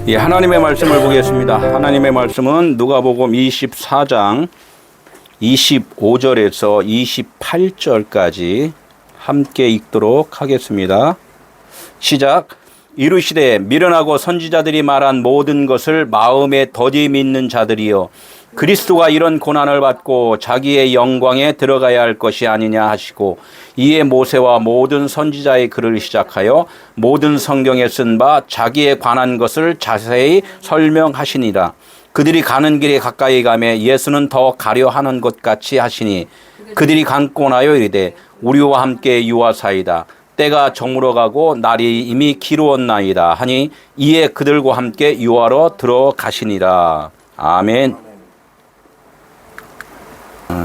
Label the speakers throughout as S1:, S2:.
S1: 예, 하나님의 말씀을 보겠습니다. 하나님의 말씀은 누가복음 24장 25절에서 28절까지 함께 읽도록 하겠습니다. 시작. 이르시되 미련하고 선지자들이 말한 모든 것을 마음에 더디 믿는 자들이여, 그리스도가 이런 고난을 받고 자기의 영광에 들어가야 할 것이 아니냐 하시고, 이에 모세와 모든 선지자의 글을 시작하여 모든 성경에 쓴 바 자기에 관한 것을 자세히 설명하시니라. 그들이 가는 길에 가까이 가매 예수는 더 가려 하는 것 같이 하시니, 그들이 감고 나여 이르되 우리와 함께 유하사이다. 때가 저물어 가고 날이 이미 기루었나이다 하니, 이에 그들과 함께 유하러 들어가시니라. 아멘.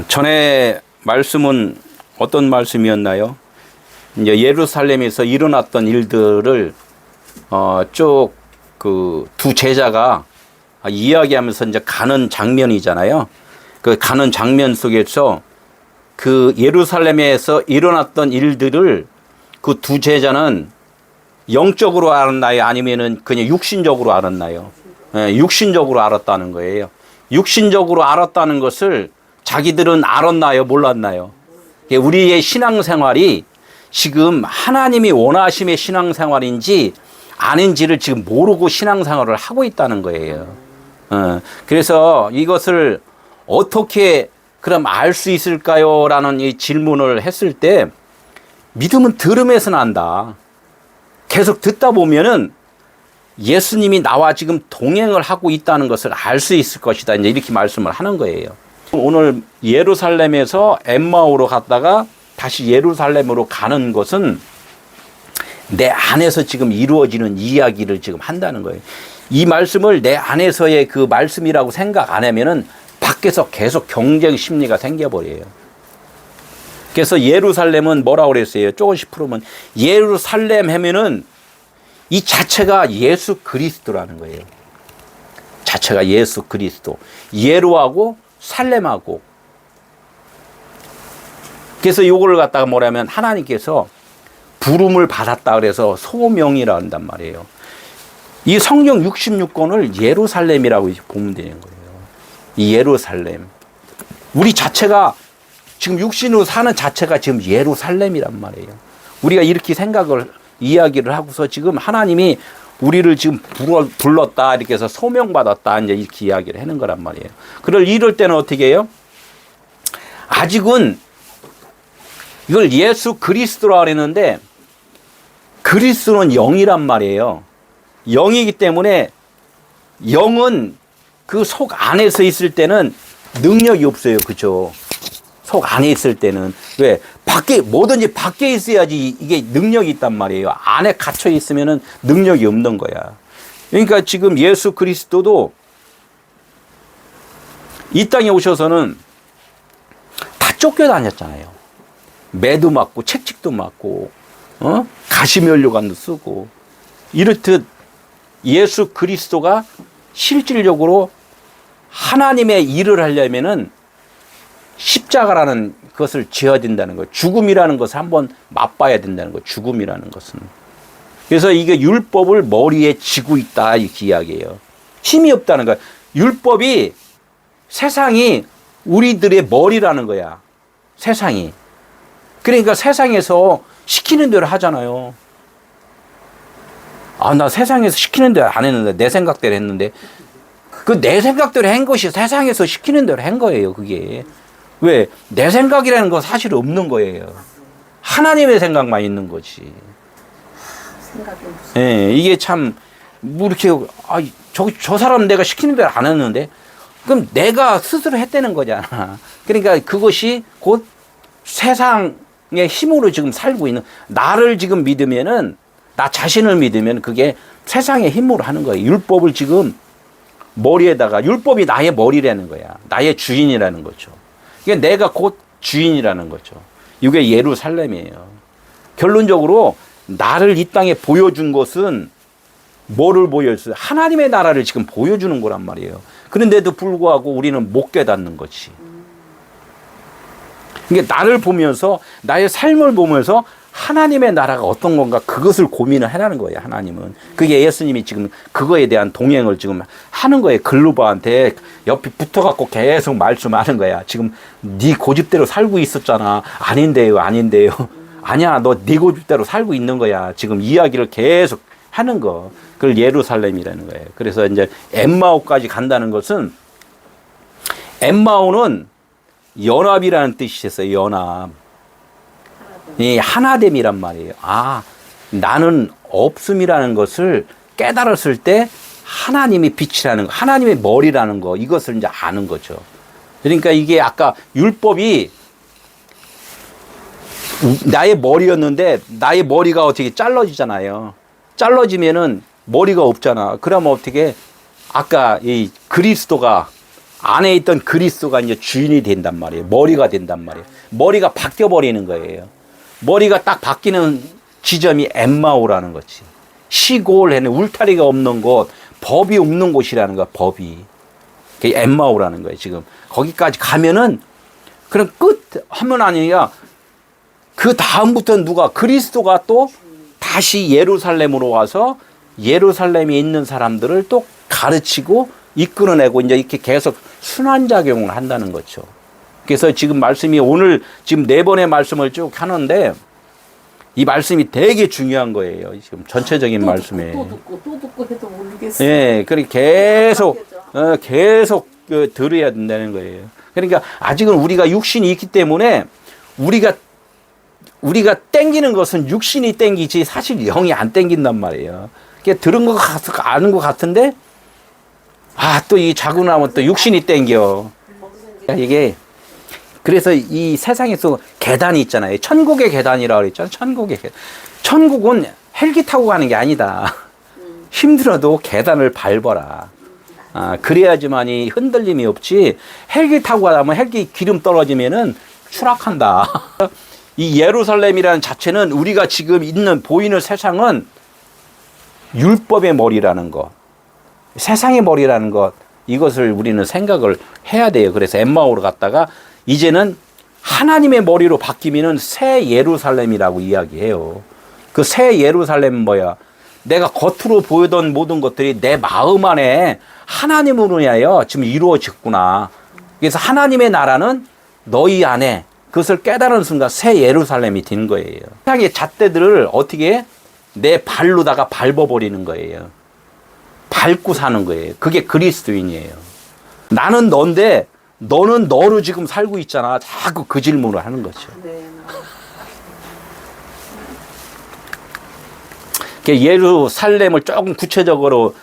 S1: 전에 말씀은 어떤 말씀이었나요? 이제 예루살렘에서 일어났던 일들을 쭉 그 두 제자가 이야기하면서 이제 가는 장면이잖아요. 그 가는 장면 속에서 그 예루살렘에서 일어났던 일들을 그 두 제자는 영적으로 알았나요? 아니면은 그냥 육신적으로 알았나요? 예, 육신적으로 알았다는 거예요. 육신적으로 알았다는 것을 자기들은 알았나요? 몰랐나요? 우리의 신앙생활이 지금 하나님이 원하심의 신앙생활인지 아닌지를 지금 모르고 신앙생활을 하고 있다는 거예요. 그래서 이것을 어떻게 그럼 알 수 있을까요? 라는 이 질문을 했을 때, 믿음은 들음에서 난다. 계속 듣다 보면은 예수님이 나와 지금 동행을 하고 있다는 것을 알 수 있을 것이다. 이제 이렇게 말씀을 하는 거예요. 오늘 예루살렘에서 엠마오로 갔다가 다시 예루살렘으로 가는 것은 내 안에서 지금 이루어지는 이야기를 지금 한다는 거예요. 이 말씀을 내 안에서의 그 말씀이라고 생각 안 하면은 밖에서 계속 경쟁 심리가 생겨버려요. 그래서 예루살렘은 뭐라고 그랬어요? 조금씩 풀으면 예루살렘 하면은 이 자체가 예수 그리스도라는 거예요. 자체가 예수 그리스도. 예루하고 살렘하고. 그래서 요거를 갖다가 뭐라면 하나님께서 부름을 받았다 그래서 소명이라 한단 말이에요. 이 성경 66권을 예루살렘이라고 보면 되는 거예요. 이 예루살렘. 우리 자체가 지금 육신으로 사는 자체가 지금 예루살렘이란 말이에요. 우리가 이렇게 생각을 이야기를 하고서 지금 하나님이 우리를 지금 불렀다 이렇게 해서 소명받았다 이제 이렇게 이야기를 하는 거란 말이에요. 이럴 때는 어떻게 해요? 아직은 이걸 예수 그리스도라 그랬는데 그리스도는 영이란 말이에요. 영이기 때문에 영은 그 속 안에서 있을 때는 능력이 없어요. 그죠? 속 안에 있을 때는. 왜? 뭐든지 밖에 있어야지 이게 능력이 있단 말이에요. 안에 갇혀 있으면은 능력이 없는 거야. 그러니까 지금 예수 그리스도도 이 땅에 오셔서는 다 쫓겨다녔잖아요. 매도 맞고 채찍도 맞고 가시면류관도 쓰고. 이렇듯 예수 그리스도가 실질적으로 하나님의 일을 하려면은 십자가라는 것을 지어야 된다는 거예요. 죽음이라는 것을 한번 맛봐야 된다는 거예요. 죽음이라는 것은. 그래서 이게 율법을 머리에 지고 있다 이렇게 이야기해요. 힘이 없다는 거야. 율법이 세상이 우리들의 머리라는 거야. 세상이. 그러니까 세상에서 시키는 대로 하잖아요. 나 세상에서 시키는 대로 안 했는데 내 생각대로 했는데 그 내 생각대로 한 것이 세상에서 시키는 대로 한 거예요. 그게. 왜? 내 생각이라는 건 사실 없는 거예요. 하나님의 생각만 있는 거지.
S2: 생각이 없어.
S1: 예, 이게 참, 뭐 이렇게, 저 사람 내가 시키는 대로 안 했는데, 그럼 내가 스스로 했다는 거잖아. 그러니까 그것이 곧 세상의 힘으로 지금 살고 있는, 나를 지금 믿으면은, 나 자신을 믿으면 그게 세상의 힘으로 하는 거예요. 율법을 지금 머리에다가, 율법이 나의 머리라는 거야. 나의 주인이라는 거죠. 그러니까 내가 곧 주인이라는 거죠. 이게 예루살렘이에요. 결론적으로 나를 이 땅에 보여준 것은 뭐를 보여줬어요? 하나님의 나라를 지금 보여주는 거란 말이에요. 그런데도 불구하고 우리는 못 깨닫는 거지. 그러니까 나를 보면서 나의 삶을 보면서 하나님의 나라가 어떤 건가 그것을 고민을 해라는 거예요. 하나님은. 그게 예수님이 지금 그거에 대한 동행을 지금 하는 거예요. 글로바한테 옆에 붙어갖고 계속 말씀하는 거야. 지금 네 고집대로 살고 있었잖아. 아닌데요, 아닌데요. 아니야, 너 네 고집대로 살고 있는 거야. 지금 이야기를 계속 하는 거. 그걸 예루살렘이라는 거예요. 그래서 이제 엠마오까지 간다는 것은 엠마오는 연합이라는 뜻이 있어요. 연합. 이 하나됨이란 말이에요. 아, 나는 없음이라는 것을 깨달았을 때 하나님이 빛이라는 거, 하나님의 머리라는 거, 이것을 이제 아는 거죠. 그러니까 이게 아까 율법이 나의 머리였는데 나의 머리가 어떻게 잘라지잖아요. 잘라지면은 머리가 없잖아. 그러면 어떻게 아까 이 그리스도가 안에 있던 그리스도가 이제 주인이 된단 말이에요. 머리가 된단 말이에요. 머리가 바뀌어 버리는 거예요. 머리가 딱 바뀌는 지점이 엠마오라는 거지. 시골에는 울타리가 없는 곳, 법이 없는 곳이라는 거야. 법이. 그게 엠마오라는 거예요. 지금 거기까지 가면은 그럼 끝 하면 아니야. 그 다음부터 누가 그리스도가 또 다시 예루살렘으로 와서 예루살렘에 있는 사람들을 또 가르치고 이끌어내고 이제 이렇게 계속 순환작용을 한다는 거죠. 그래서 지금 말씀이 오늘 지금 4번의 말씀을 쭉 하는데 이 말씀이 되게 중요한 거예요. 지금 전체적인 말씀에.
S2: 또 듣고 해도 모르겠어요.
S1: 예, 그렇게 계속 들어야 된다는 거예요. 그러니까 아직은 우리가 육신이 있기 때문에 우리가 땡기는 것은 육신이 땡기지 사실 영이 안 땡긴단 말이에요. 그러니까 들은 것 아는 것 같은데 또 이 자고 나면 또 육신이 땡겨. 이게 그래서 이 세상에서 계단이 있잖아요. 천국의 계단이라고 그랬잖아요. 천국의 계단. 천국은 헬기 타고 가는 게 아니다. 힘들어도 계단을 밟아라. 그래야지만이 흔들림이 없지. 헬기 타고 가면 헬기 기름 떨어지면은 추락한다. 이 예루살렘이라는 자체는 우리가 지금 있는 보이는 세상은 율법의 머리라는 것, 세상의 머리라는 것, 이것을 우리는 생각을 해야 돼요. 그래서 엠마오로 갔다가 이제는 하나님의 머리로 바뀌면은 새 예루살렘이라고 이야기해요. 그 새 예루살렘은 뭐야? 내가 겉으로 보이던 모든 것들이 내 마음 안에 하나님으로 인하여 지금 이루어졌구나. 그래서 하나님의 나라는 너희 안에 그것을 깨달은 순간 새 예루살렘이 된 거예요. 세상의 잣대들을 어떻게 내 발로다가 밟아버리는 거예요. 밟고 사는 거예요. 그게 그리스도인이에요. 나는 너인데 너는 너로 지금 살고 있잖아. 자꾸 그 질문을 하는 거죠.
S2: 네.
S1: 예루살렘을 조금 구체적으로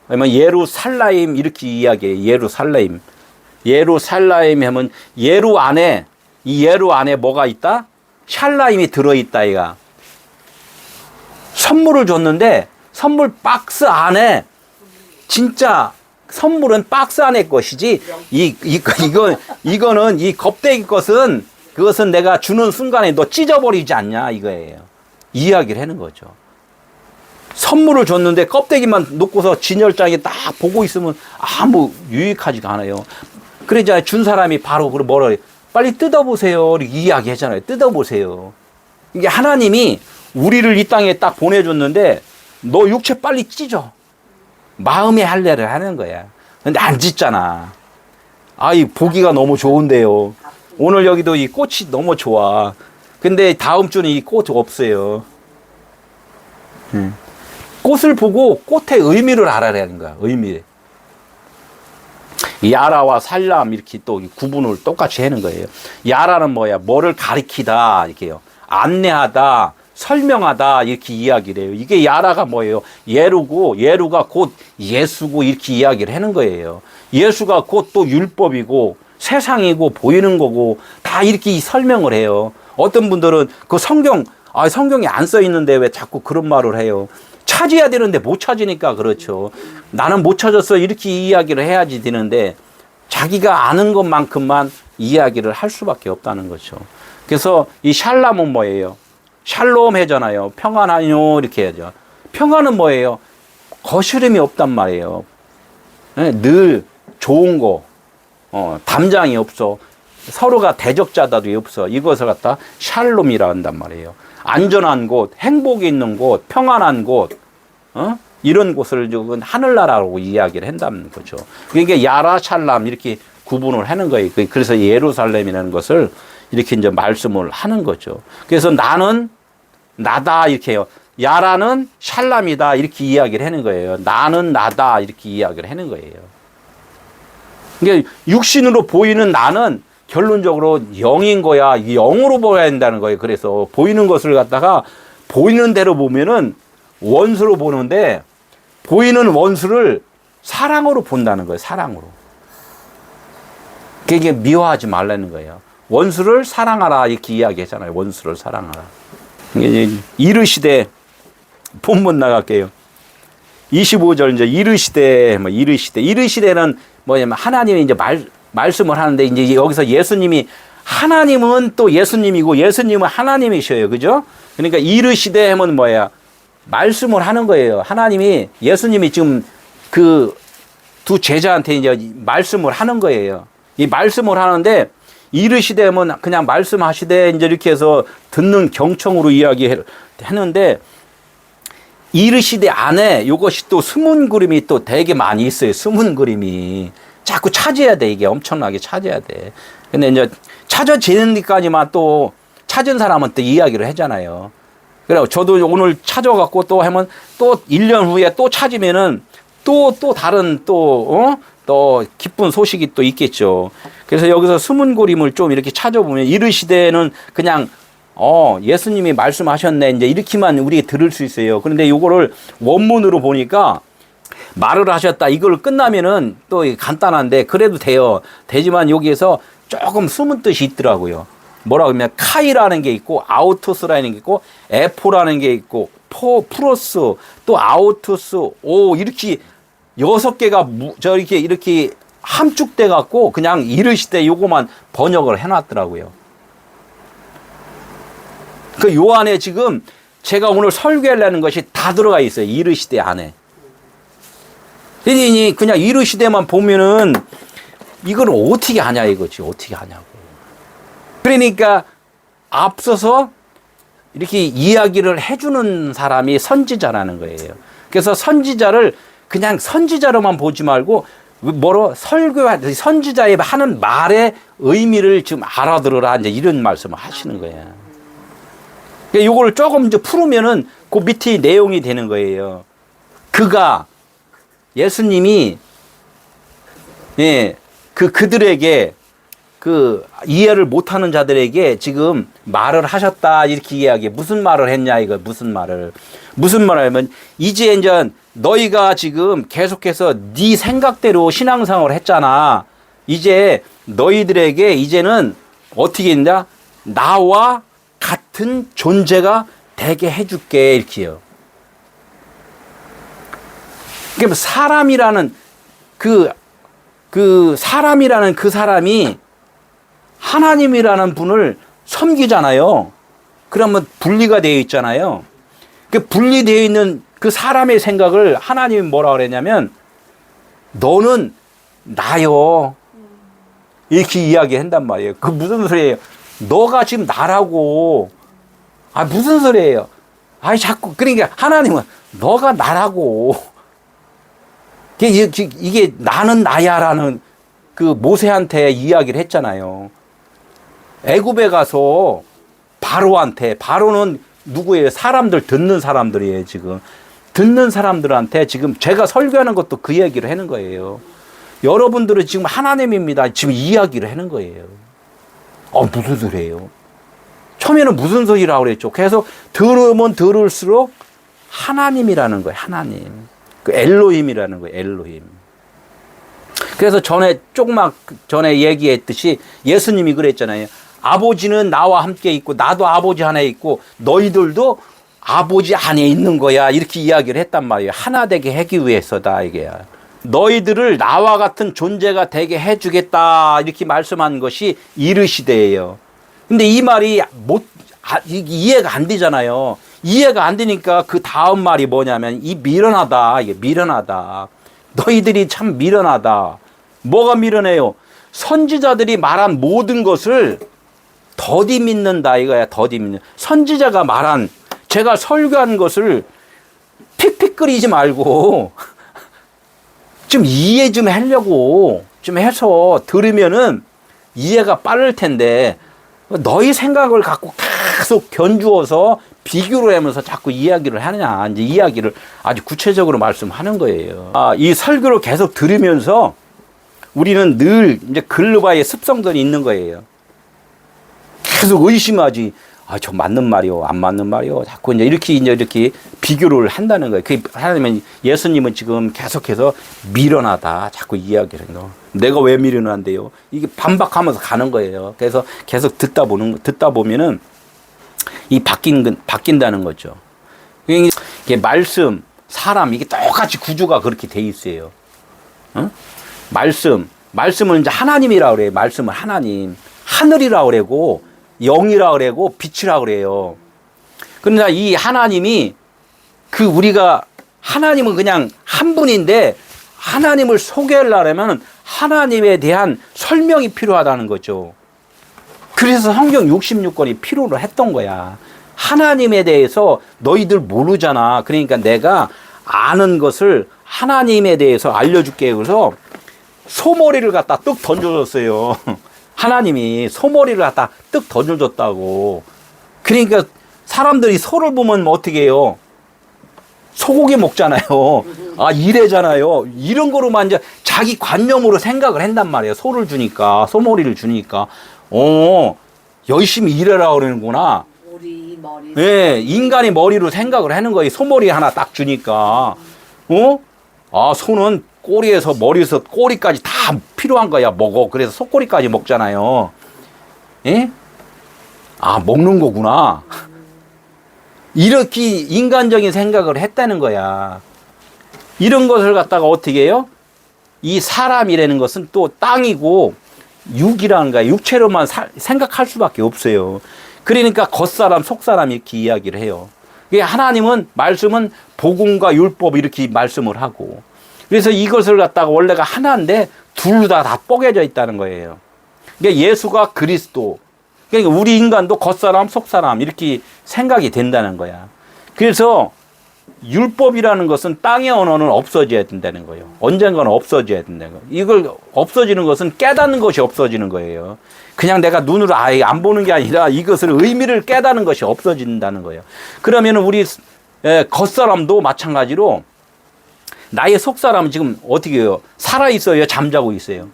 S1: 하면 예루살라임 이렇게 이야기해요. 예루살라임. 예루살라임 하면 예루 안에 이 예루 안에 뭐가 있다? 샬라임이 들어있다 이가. 선물을 줬는데 선물 박스 안에 진짜 선물은 박스 안에 것이지 이거는 이 겁대기 것은 그것은 내가 주는 순간에 너 찢어버리지 않냐 이거예요. 이야기를 하는 거죠. 선물을 줬는데 껍데기만 놓고서 진열장에 딱 보고 있으면 아무 유익하지가 않아요. 그러자 준 사람이 바로 뭐라 그래? 빨리 뜯어보세요. 이렇게 이야기하잖아요. 뜯어보세요. 이게 하나님이 우리를 이 땅에 딱 보내줬는데 너 육체 빨리 찢어. 마음의 할례를 하는 거야. 근데 안 찢잖아. 이 보기가 너무 좋은데요. 오늘 여기도 이 꽃이 너무 좋아. 근데 다음 주는 이 꽃 없어요. 꽃을 보고 꽃의 의미를 알아내는 거야. 의미. 야라와 살람 이렇게 또 구분을 똑같이 하는 거예요. 야라는 뭐야? 뭐를 가리키다 이렇게요. 안내하다, 설명하다 이렇게 이야기를 해요. 이게 야라가 뭐예요? 예루가 곧 예수고 이렇게 이야기를 하는 거예요. 예수가 곧 또 율법이고 세상이고 보이는 거고 다 이렇게 설명을 해요. 어떤 분들은 그 성경에 안 써 있는데 왜 자꾸 그런 말을 해요? 찾아야 되는데 못 찾으니까 그렇죠. 나는 못 찾았어 이렇게 이야기를 해야지 되는데 자기가 아는 것만큼만 이야기를 할 수밖에 없다는 거죠. 그래서 이 샬람은 뭐예요? 샬롬 해잖아요. 평안하뇨 이렇게 해야죠. 평안은 뭐예요? 거스름이 없단 말이에요. 늘 좋은 거, 담장이 없어. 서로가 대적자들이 없어. 이것을 갖다 샬롬이라 한단 말이에요. 안전한 곳, 행복이 있는 곳, 평안한 곳, 이런 곳을 지금 하늘나라라고 이야기를 한다는 거죠. 이게 야라 샬람 이렇게 구분을 하는 거예요. 그래서 예루살렘이라는 것을 이렇게 이제 말씀을 하는 거죠. 그래서 나는 나다 이렇게 해요. 야라는 샬람이다 이렇게 이야기를 하는 거예요. 나는 나다 이렇게 이야기를 하는 거예요. 그러니까 육신으로 보이는 나는 결론적으로 영인 거야. 영으로 보여야 된다는 거예요. 그래서 보이는 것을 갖다가 보이는 대로 보면은 원수로 보는데 보이는 원수를 사랑으로 본다는 거예요. 사랑으로. 그게 미워하지 말라는 거예요. 원수를 사랑하라 이렇게 이야기했잖아요. 원수를 사랑하라. 이르시되 본문 나갈게요. 25절 이제 이르시되는 뭐냐면 하나님이 이제 말씀을 하는데 이제 여기서 예수님이 하나님은 또 예수님이고 예수님은 하나님이셔요. 그죠? 그러니까 이르시되 하면 뭐야? 말씀을 하는 거예요. 하나님이 예수님이 지금 그 두 제자한테 이제 말씀을 하는 거예요. 이 말씀을 하는데 이르시되 하면 그냥 말씀하시되 이제 이렇게 해서 듣는 경청으로 이야기하는데 이르시되 안에 이것이 또 숨은 그림이 또 되게 많이 있어요. 숨은 그림이. 자꾸 찾아야 돼. 이게 엄청나게 찾아야 돼. 근데 이제 찾아지는 데까지만 또 찾은 사람은 또 이야기를 하잖아요. 그래요. 저도 오늘 찾아갖고 또 하면 또 1년 후에 또 찾으면은 또 다른 또 기쁜 소식이 또 있겠죠. 그래서 여기서 숨은 그림을 좀 이렇게 찾아보면 이르시되는 그냥 예수님이 말씀하셨네. 이제 이렇게만 우리가 들을 수 있어요. 그런데 요거를 원문으로 보니까 말을 하셨다. 이걸 끝나면은 또 간단한데 그래도 돼요. 되지만 여기에서 조금 숨은 뜻이 있더라고요. 뭐라고 하면 카이라는 게 있고 아우토스라는 게 있고 에포라는 게 있고 프로스 또 아우토스 오 이렇게 6개가 이렇게 함축돼 갖고 그냥 이르시되 요거만 번역을 해놨더라고요. 그 요 안에 지금 제가 오늘 설교하려는 것이 다 들어가 있어요. 이르시되 안에. 그냥 이르시되만 보면은 이걸 어떻게 하냐 이거지. 어떻게 하냐고. 그러니까 앞서서 이렇게 이야기를 해주는 사람이 선지자라는 거예요. 그래서 선지자를 그냥 선지자로만 보지 말고 선지자의 하는 말의 의미를 지금 알아들어라 이제 이런 말씀을 하시는 거예요. 그러니까 이걸 조금 이제 풀으면은 그 밑에 내용이 되는 거예요. 예수님이 그들에게 그 이해를 못하는 자들에게 지금 말을 하셨다 이렇게 이야기해. 무슨 말을 했냐 이거 무슨 말을 하면 이제 너희가 지금 계속해서 네 생각대로 신앙생활을 했잖아. 이제 너희들에게 이제는 어떻게 했냐? 나와 같은 존재가 되게 해줄게 이렇게요. 그러니까 사람이라는 사람이라는 그 사람이 하나님이라는 분을 섬기잖아요. 그러면 분리가 되어 있잖아요. 그 분리되어 있는 그 사람의 생각을 하나님이 뭐라 그랬냐면 너는 나요. 이렇게 이야기한단 말이에요. 그 무슨 소리예요? 너가 지금 나라고. 무슨 소리예요? 자꾸 그러니까 하나님은 너가 나라고. 이게 나는 나야라는 그 모세한테 이야기를 했잖아요. 애굽에 가서 바로는 누구예요? 사람들 듣는 사람들이에요. 지금 듣는 사람들한테 지금 제가 설교하는 것도 그 얘기를 하는 거예요. 여러분들은 지금 하나님입니다. 지금 이야기를 하는 거예요. 무슨 소리예요? 처음에는 무슨 소리라고 그랬죠. 계속 들으면 들을수록 하나님이라는 거예요. 하나님. 그 엘로힘이라는 거예요. 엘로힘. 그래서 조금 전에 얘기했듯이 예수님이 그랬잖아요. 아버지는 나와 함께 있고 나도 아버지 안에 있고 너희들도 아버지 안에 있는 거야. 이렇게 이야기를 했단 말이에요. 하나 되게 하기 위해서다 이게. 너희들을 나와 같은 존재가 되게 해주겠다. 이렇게 말씀한 것이 이르시되예요. 근데 이 말이 이해가 안 되잖아요. 이해가 안 되니까 그 다음 말이 뭐냐면 미련하다. 이게 미련하다. 너희들이 참 미련하다. 뭐가 미련해요? 선지자들이 말한 모든 것을 더디 믿는다 이거야. 더디 믿는. 선지자가 말한, 제가 설교한 것을 픽픽거리지 말고 좀 이해 좀 하려고 좀 해서 들으면은 이해가 빠를 텐데, 너희 생각을 갖고 계속 견주어서 비교를 하면서 자꾸 이야기를 하느냐. 이제 이야기를 아주 구체적으로 말씀하는 거예요. 이 설교를 계속 들으면서 우리는 늘 이제 글로바의 습성들이 있는 거예요. 계속 의심하지. 저 맞는 말이요, 안 맞는 말이요. 자꾸 이제 이렇게 비교를 한다는 거예요. 그 하나님은, 예수님은 지금 계속해서 미련하다 자꾸 이야기를 해요. 내가 왜 미련한데요? 이게 반박하면서 가는 거예요. 그래서 계속 듣다 보면은 이 바뀐다는 거죠. 이게 말씀, 사람, 이게 똑같이 구조가 그렇게 돼 있어요. 어? 말씀은 이제 하나님이라고 그래요. 말씀은 하나님. 하늘이라고 그러고, 영이라고 그러고, 빛이라고 그래요. 그러나 이 하나님이, 우리가, 하나님은 그냥 한 분인데, 하나님을 소개하려면 하나님에 대한 설명이 필요하다는 거죠. 그래서 성경 66권이 필요로 했던 거야. 하나님에 대해서 너희들 모르잖아. 그러니까 내가 아는 것을 하나님에 대해서 알려줄게. 그래서 소머리를 갖다 뚝 던져줬어요. 하나님이 소머리를 갖다 뚝 던져줬다고. 그러니까 사람들이 소를 보면 어떻게 해요? 소고기 먹잖아요. 이래잖아요. 이런 거로만 이제 자기 관념으로 생각을 한단 말이에요. 소를 주니까, 소머리를 주니까. 열심히 일해라 그러는구나.
S2: 머리.
S1: 예, 인간의 머리로 생각을 하는 거예요. 소머리 하나 딱 주니까. 소는 꼬리에서 머리에서 꼬리까지 다 필요한 거야. 먹어. 그래서 속꼬리까지 먹잖아요. 예? 먹는 거구나. 이렇게 인간적인 생각을 했다는 거야. 이런 것을 갖다가 어떻게 해요? 이 사람이라는 것은 또 땅이고 육이라는 거야. 육체로만 생각할 수밖에 없어요. 그러니까 겉사람, 속사람 이렇게 이야기를 해요. 하나님은, 말씀은 복음과 율법 이렇게 말씀을 하고, 그래서 이것을 갖다가 원래가 하나인데 둘 다 뽀개져 있다는 거예요. 그러니까 예수가 그리스도, 그러니까 우리 인간도 겉사람, 속사람 이렇게 생각이 된다는 거야. 그래서 율법이라는 것은 땅의 언어는 없어져야 된다는 거예요. 언젠가는 없어져야 된다는 거예요. 이걸 없어지는 것은 깨닫는 것이 없어지는 거예요. 그냥 내가 눈으로 아예 안 보는 게 아니라 이것을 의미를 깨닫는 것이 없어진다는 거예요. 그러면 우리 겉사람도 마찬가지로 나의 속사람은 지금 어떻게 해요? 살아있어요? 잠자고 있어요?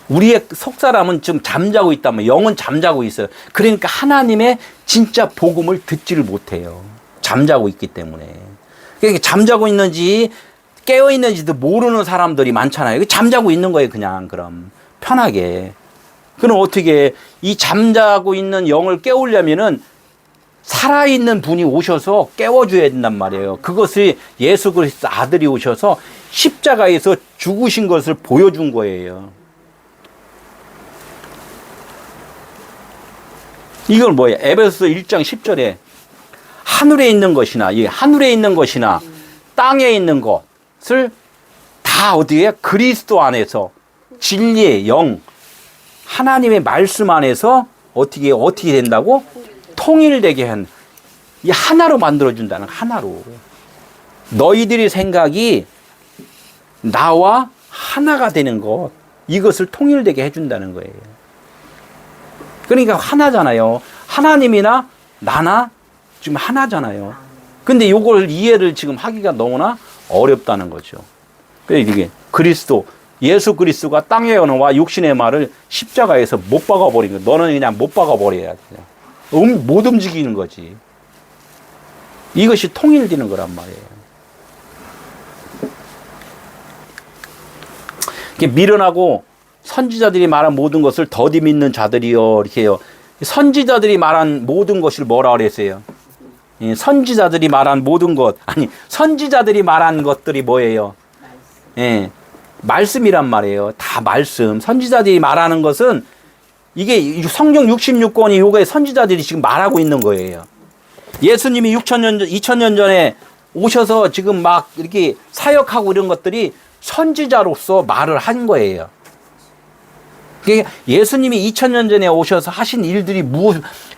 S1: 우리의 속사람은 지금 잠자고 있다면 영은 잠자고 있어요. 그러니까 하나님의 진짜 복음을 듣지를 못해요. 잠자고 있기 때문에. 그러니까 잠자고 있는지 깨어 있는지도 모르는 사람들이 많잖아요. 잠자고 있는 거예요, 그냥. 그럼 편하게. 그럼 어떻게 이 잠자고 있는 영을 깨우려면은 살아있는 분이 오셔서 깨워줘야 된단 말이에요. 그것이 예수 그리스도 아들이 오셔서 십자가에서 죽으신 것을 보여준 거예요. 이건 뭐예요? 에베소서 1장 10절에 하늘에 있는 것이나, 하늘에 있는 것이나 땅에 있는 것을 다 어디에? 그리스도 안에서 진리의 영, 하나님의 말씀 안에서 어떻게 된다고? 통일되게 한, 이 하나로 만들어준다는, 하나로. 너희들의 생각이 나와 하나가 되는 것, 이것을 통일되게 해준다는 거예요. 그러니까 하나잖아요. 하나님이나 나나 지금 하나잖아요. 근데 이걸 이해를 지금 하기가 너무나 어렵다는 거죠. 그래서 이게 그리스도, 예수 그리스도가 땅의 언어와 육신의 말을 십자가에서 못 박아버린 거야. 너는 그냥 못 박아버려야 돼. 못 움직이는 거지. 이것이 통일되는 거란 말이에요. 이렇게 미련하고 선지자들이 말한 모든 것을 더디 믿는 자들이요. 이렇게 해요. 선지자들이 말한 모든 것을 뭐라 그랬어요? 선지자들이 말한 모든 것. 선지자들이 말한 것들이 뭐예요? 말씀이란 말이에요. 다 말씀. 선지자들이 말하는 것은 이게 성경 66권이 요게 선지자들이 지금 말하고 있는 거예요. 예수님이 2000년 전에 오셔서 지금 막 이렇게 사역하고 이런 것들이 선지자로서 말을 한 거예요. 그러니까 예수님이 2000년 전에 오셔서 하신 일들이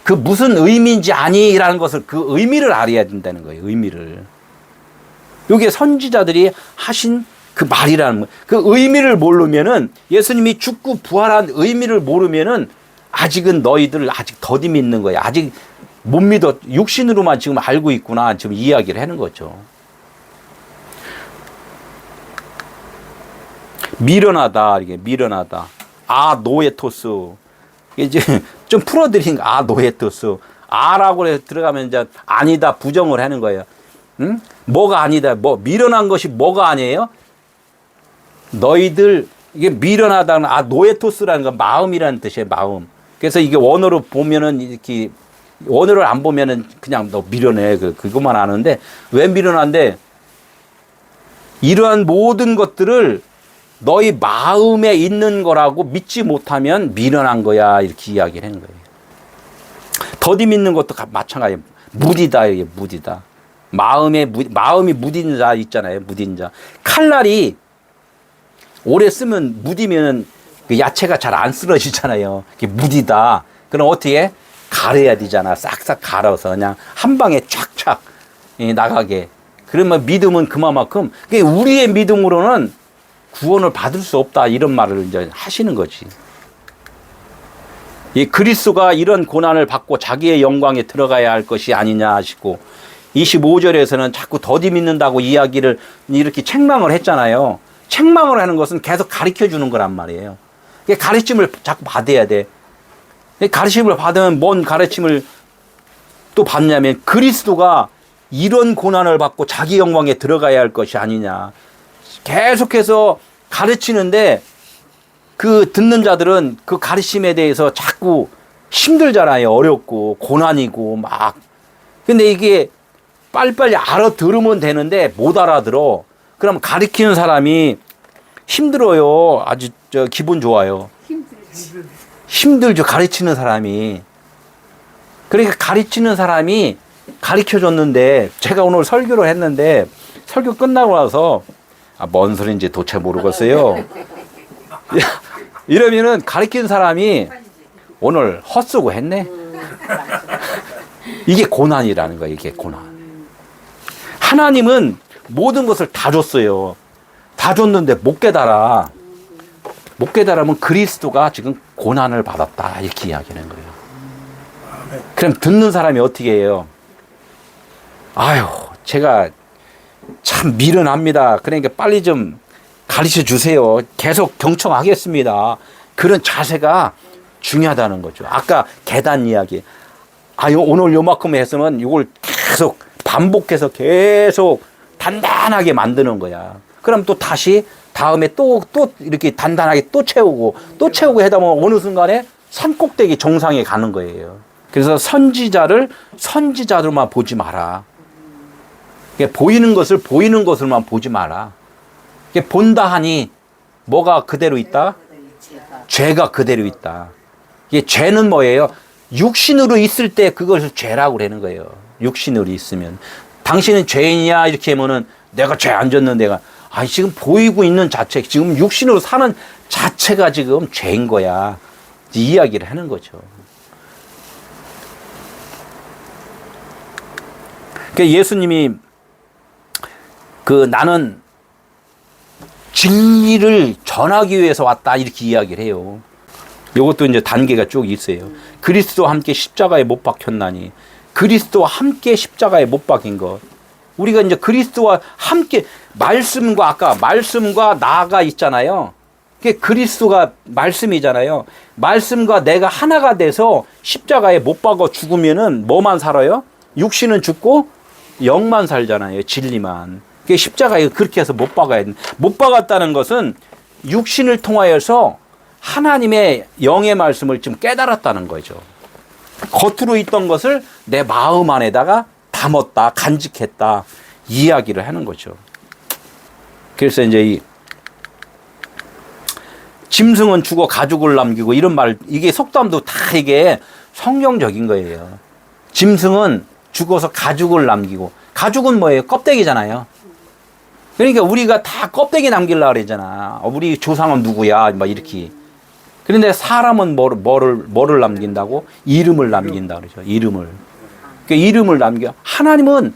S1: 그 무슨 의미인지 아니라는 것을 그 의미를 알아야 된다는 거예요. 의미를. 이게 선지자들이 하신 그 말이라는 거예요. 그 의미를 모르면은 예수님이 죽고 부활한 의미를 모르면은 아직은 너희들 아직 더디 믿는 거예요. 아직 못 믿어. 육신으로만 지금 알고 있구나. 지금 이야기를 하는 거죠. 미련하다. 이게 미련하다. 노에토스. 이제 좀 풀어드리니까 노에토스. 라고 해서 들어가면 이제 아니다. 부정을 하는 거예요. 응? 뭐가 아니다. 미련한 것이 뭐가 아니에요? 너희들, 이게 미련하다는, 노에토스라는 건 마음이라는 뜻이에요. 마음. 그래서 이게 원어로 보면은 이렇게, 원어를 안 보면은 그냥 너 미련해. 그것만 아는데, 왜 미련한데? 이러한 모든 것들을 너희 마음에 있는 거라고 믿지 못하면 미련한 거야. 이렇게 이야기를 하는 거예요. 더디 믿는 것도 마찬가지예요. 무디다. 이게 무디다. 마음이 무딘 자 있잖아요. 무딘 자. 칼날이 오래 쓰면 무디면 그 야채가 잘 안 쓰러지잖아요. 그게 무디다. 그럼 어떻게? 갈아야 되잖아. 싹싹 갈아서 그냥 한 방에 촥촥 나가게. 그러면 믿음은 그만큼, 우리의 믿음으로는 구원을 받을 수 없다. 이런 말을 이제 하시는 거지. 이 그리스도가 이런 고난을 받고 자기의 영광에 들어가야 할 것이 아니냐 하시고, 25절에서는 자꾸 더디 믿는다고 이야기를 이렇게 책망을 했잖아요. 책망을 하는 것은 계속 가르쳐 주는 거란 말이에요. 가르침을 자꾸 받아야 돼. 가르침을 받으면 뭔 가르침을 또 받냐면 그리스도가 이런 고난을 받고 자기 영광에 들어가야 할 것이 아니냐. 계속해서 가르치는데 그 듣는 자들은 그 가르침에 대해서 자꾸 힘들잖아요. 어렵고 고난이고 막. 근데 이게 빨리빨리 알아들으면 되는데 못 알아들어. 그럼 가르치는 사람이 힘들어요. 아주 기분 좋아요. 힘들죠. 가르치는 사람이. 그러니까 가르치는 사람이 가르쳐줬는데 제가 오늘 설교를 했는데 설교 끝나고 나서 뭔 소리인지 도대체 모르겠어요. 이러면은 가르치는 사람이 오늘 헛수고 했네. 이게 고난이라는 거예요. 이게 고난. 하나님은 모든 것을 다 줬어요. 다 줬는데 못 깨달아. 못 깨달으면 그리스도가 지금 고난을 받았다. 이렇게 이야기하는 거예요. 그럼 듣는 사람이 어떻게 해요? 제가 참 미련합니다. 그러니까 빨리 좀 가르쳐 주세요. 계속 경청하겠습니다. 그런 자세가 중요하다는 거죠. 아까 계단 이야기. 오늘 요만큼 했으면 이걸 계속 반복해서 계속 단단하게 만드는 거야. 그럼 또 다시 다음에 또 이렇게 단단하게 또 채우고 하다 보면 어느 순간에 산꼭대기 정상에 가는 거예요. 그래서 선지자들만 보지 마라. 보이는 것을 보이는 것을만 보지 마라. 본다 하니 뭐가 그대로 있다? 죄가 그대로 있다. 이게 죄는 뭐예요? 육신으로 있을 때 그것을 죄라고 그러는 거예요. 육신으로 있으면. 당신은 죄인이야? 이렇게 하면은 내가 죄 안 졌는데 지금 보이고 있는 자체, 지금 육신으로 사는 자체가 지금 죄인 거야. 이야기를 하는 거죠. 그러니까 예수님이 나는 진리를 전하기 위해서 왔다. 이렇게 이야기를 해요. 이것도 이제 단계가 쭉 있어요. 그리스도와 함께 십자가에 못 박혔나니. 그리스도와 함께 십자가에 못 박힌 것. 우리가 이제 그리스도와 함께 아까 말씀과 나가 있잖아요. 그게 그리스도가 말씀이잖아요. 말씀과 내가 하나가 돼서 십자가에 못 박아 죽으면은 뭐만 살아요? 육신은 죽고 영만 살잖아요. 진리만. 그게 십자가에 그렇게 해서 못 박아야 돼. 못 박았다는 것은 육신을 통하여서 하나님의 영의 말씀을 좀 깨달았다는 거죠. 겉으로 있던 것을 내 마음 안에다가 담았다, 간직했다, 이야기를 하는 거죠. 그래서 이제 이 짐승은 죽어 가죽을 남기고 이런 말, 이게 속담도 다 이게 성경적인 거예요. 짐승은 죽어서 가죽을 남기고, 가죽은 뭐예요? 껍데기잖아요. 그러니까 우리가 다 껍데기 남기려고 그러잖아. 우리 조상은 누구야? 막 이렇게. 그런데 사람은 뭐를 남긴다고? 이름을 남긴다 그러죠. 이름을. 그 이름을 남겨. 하나님은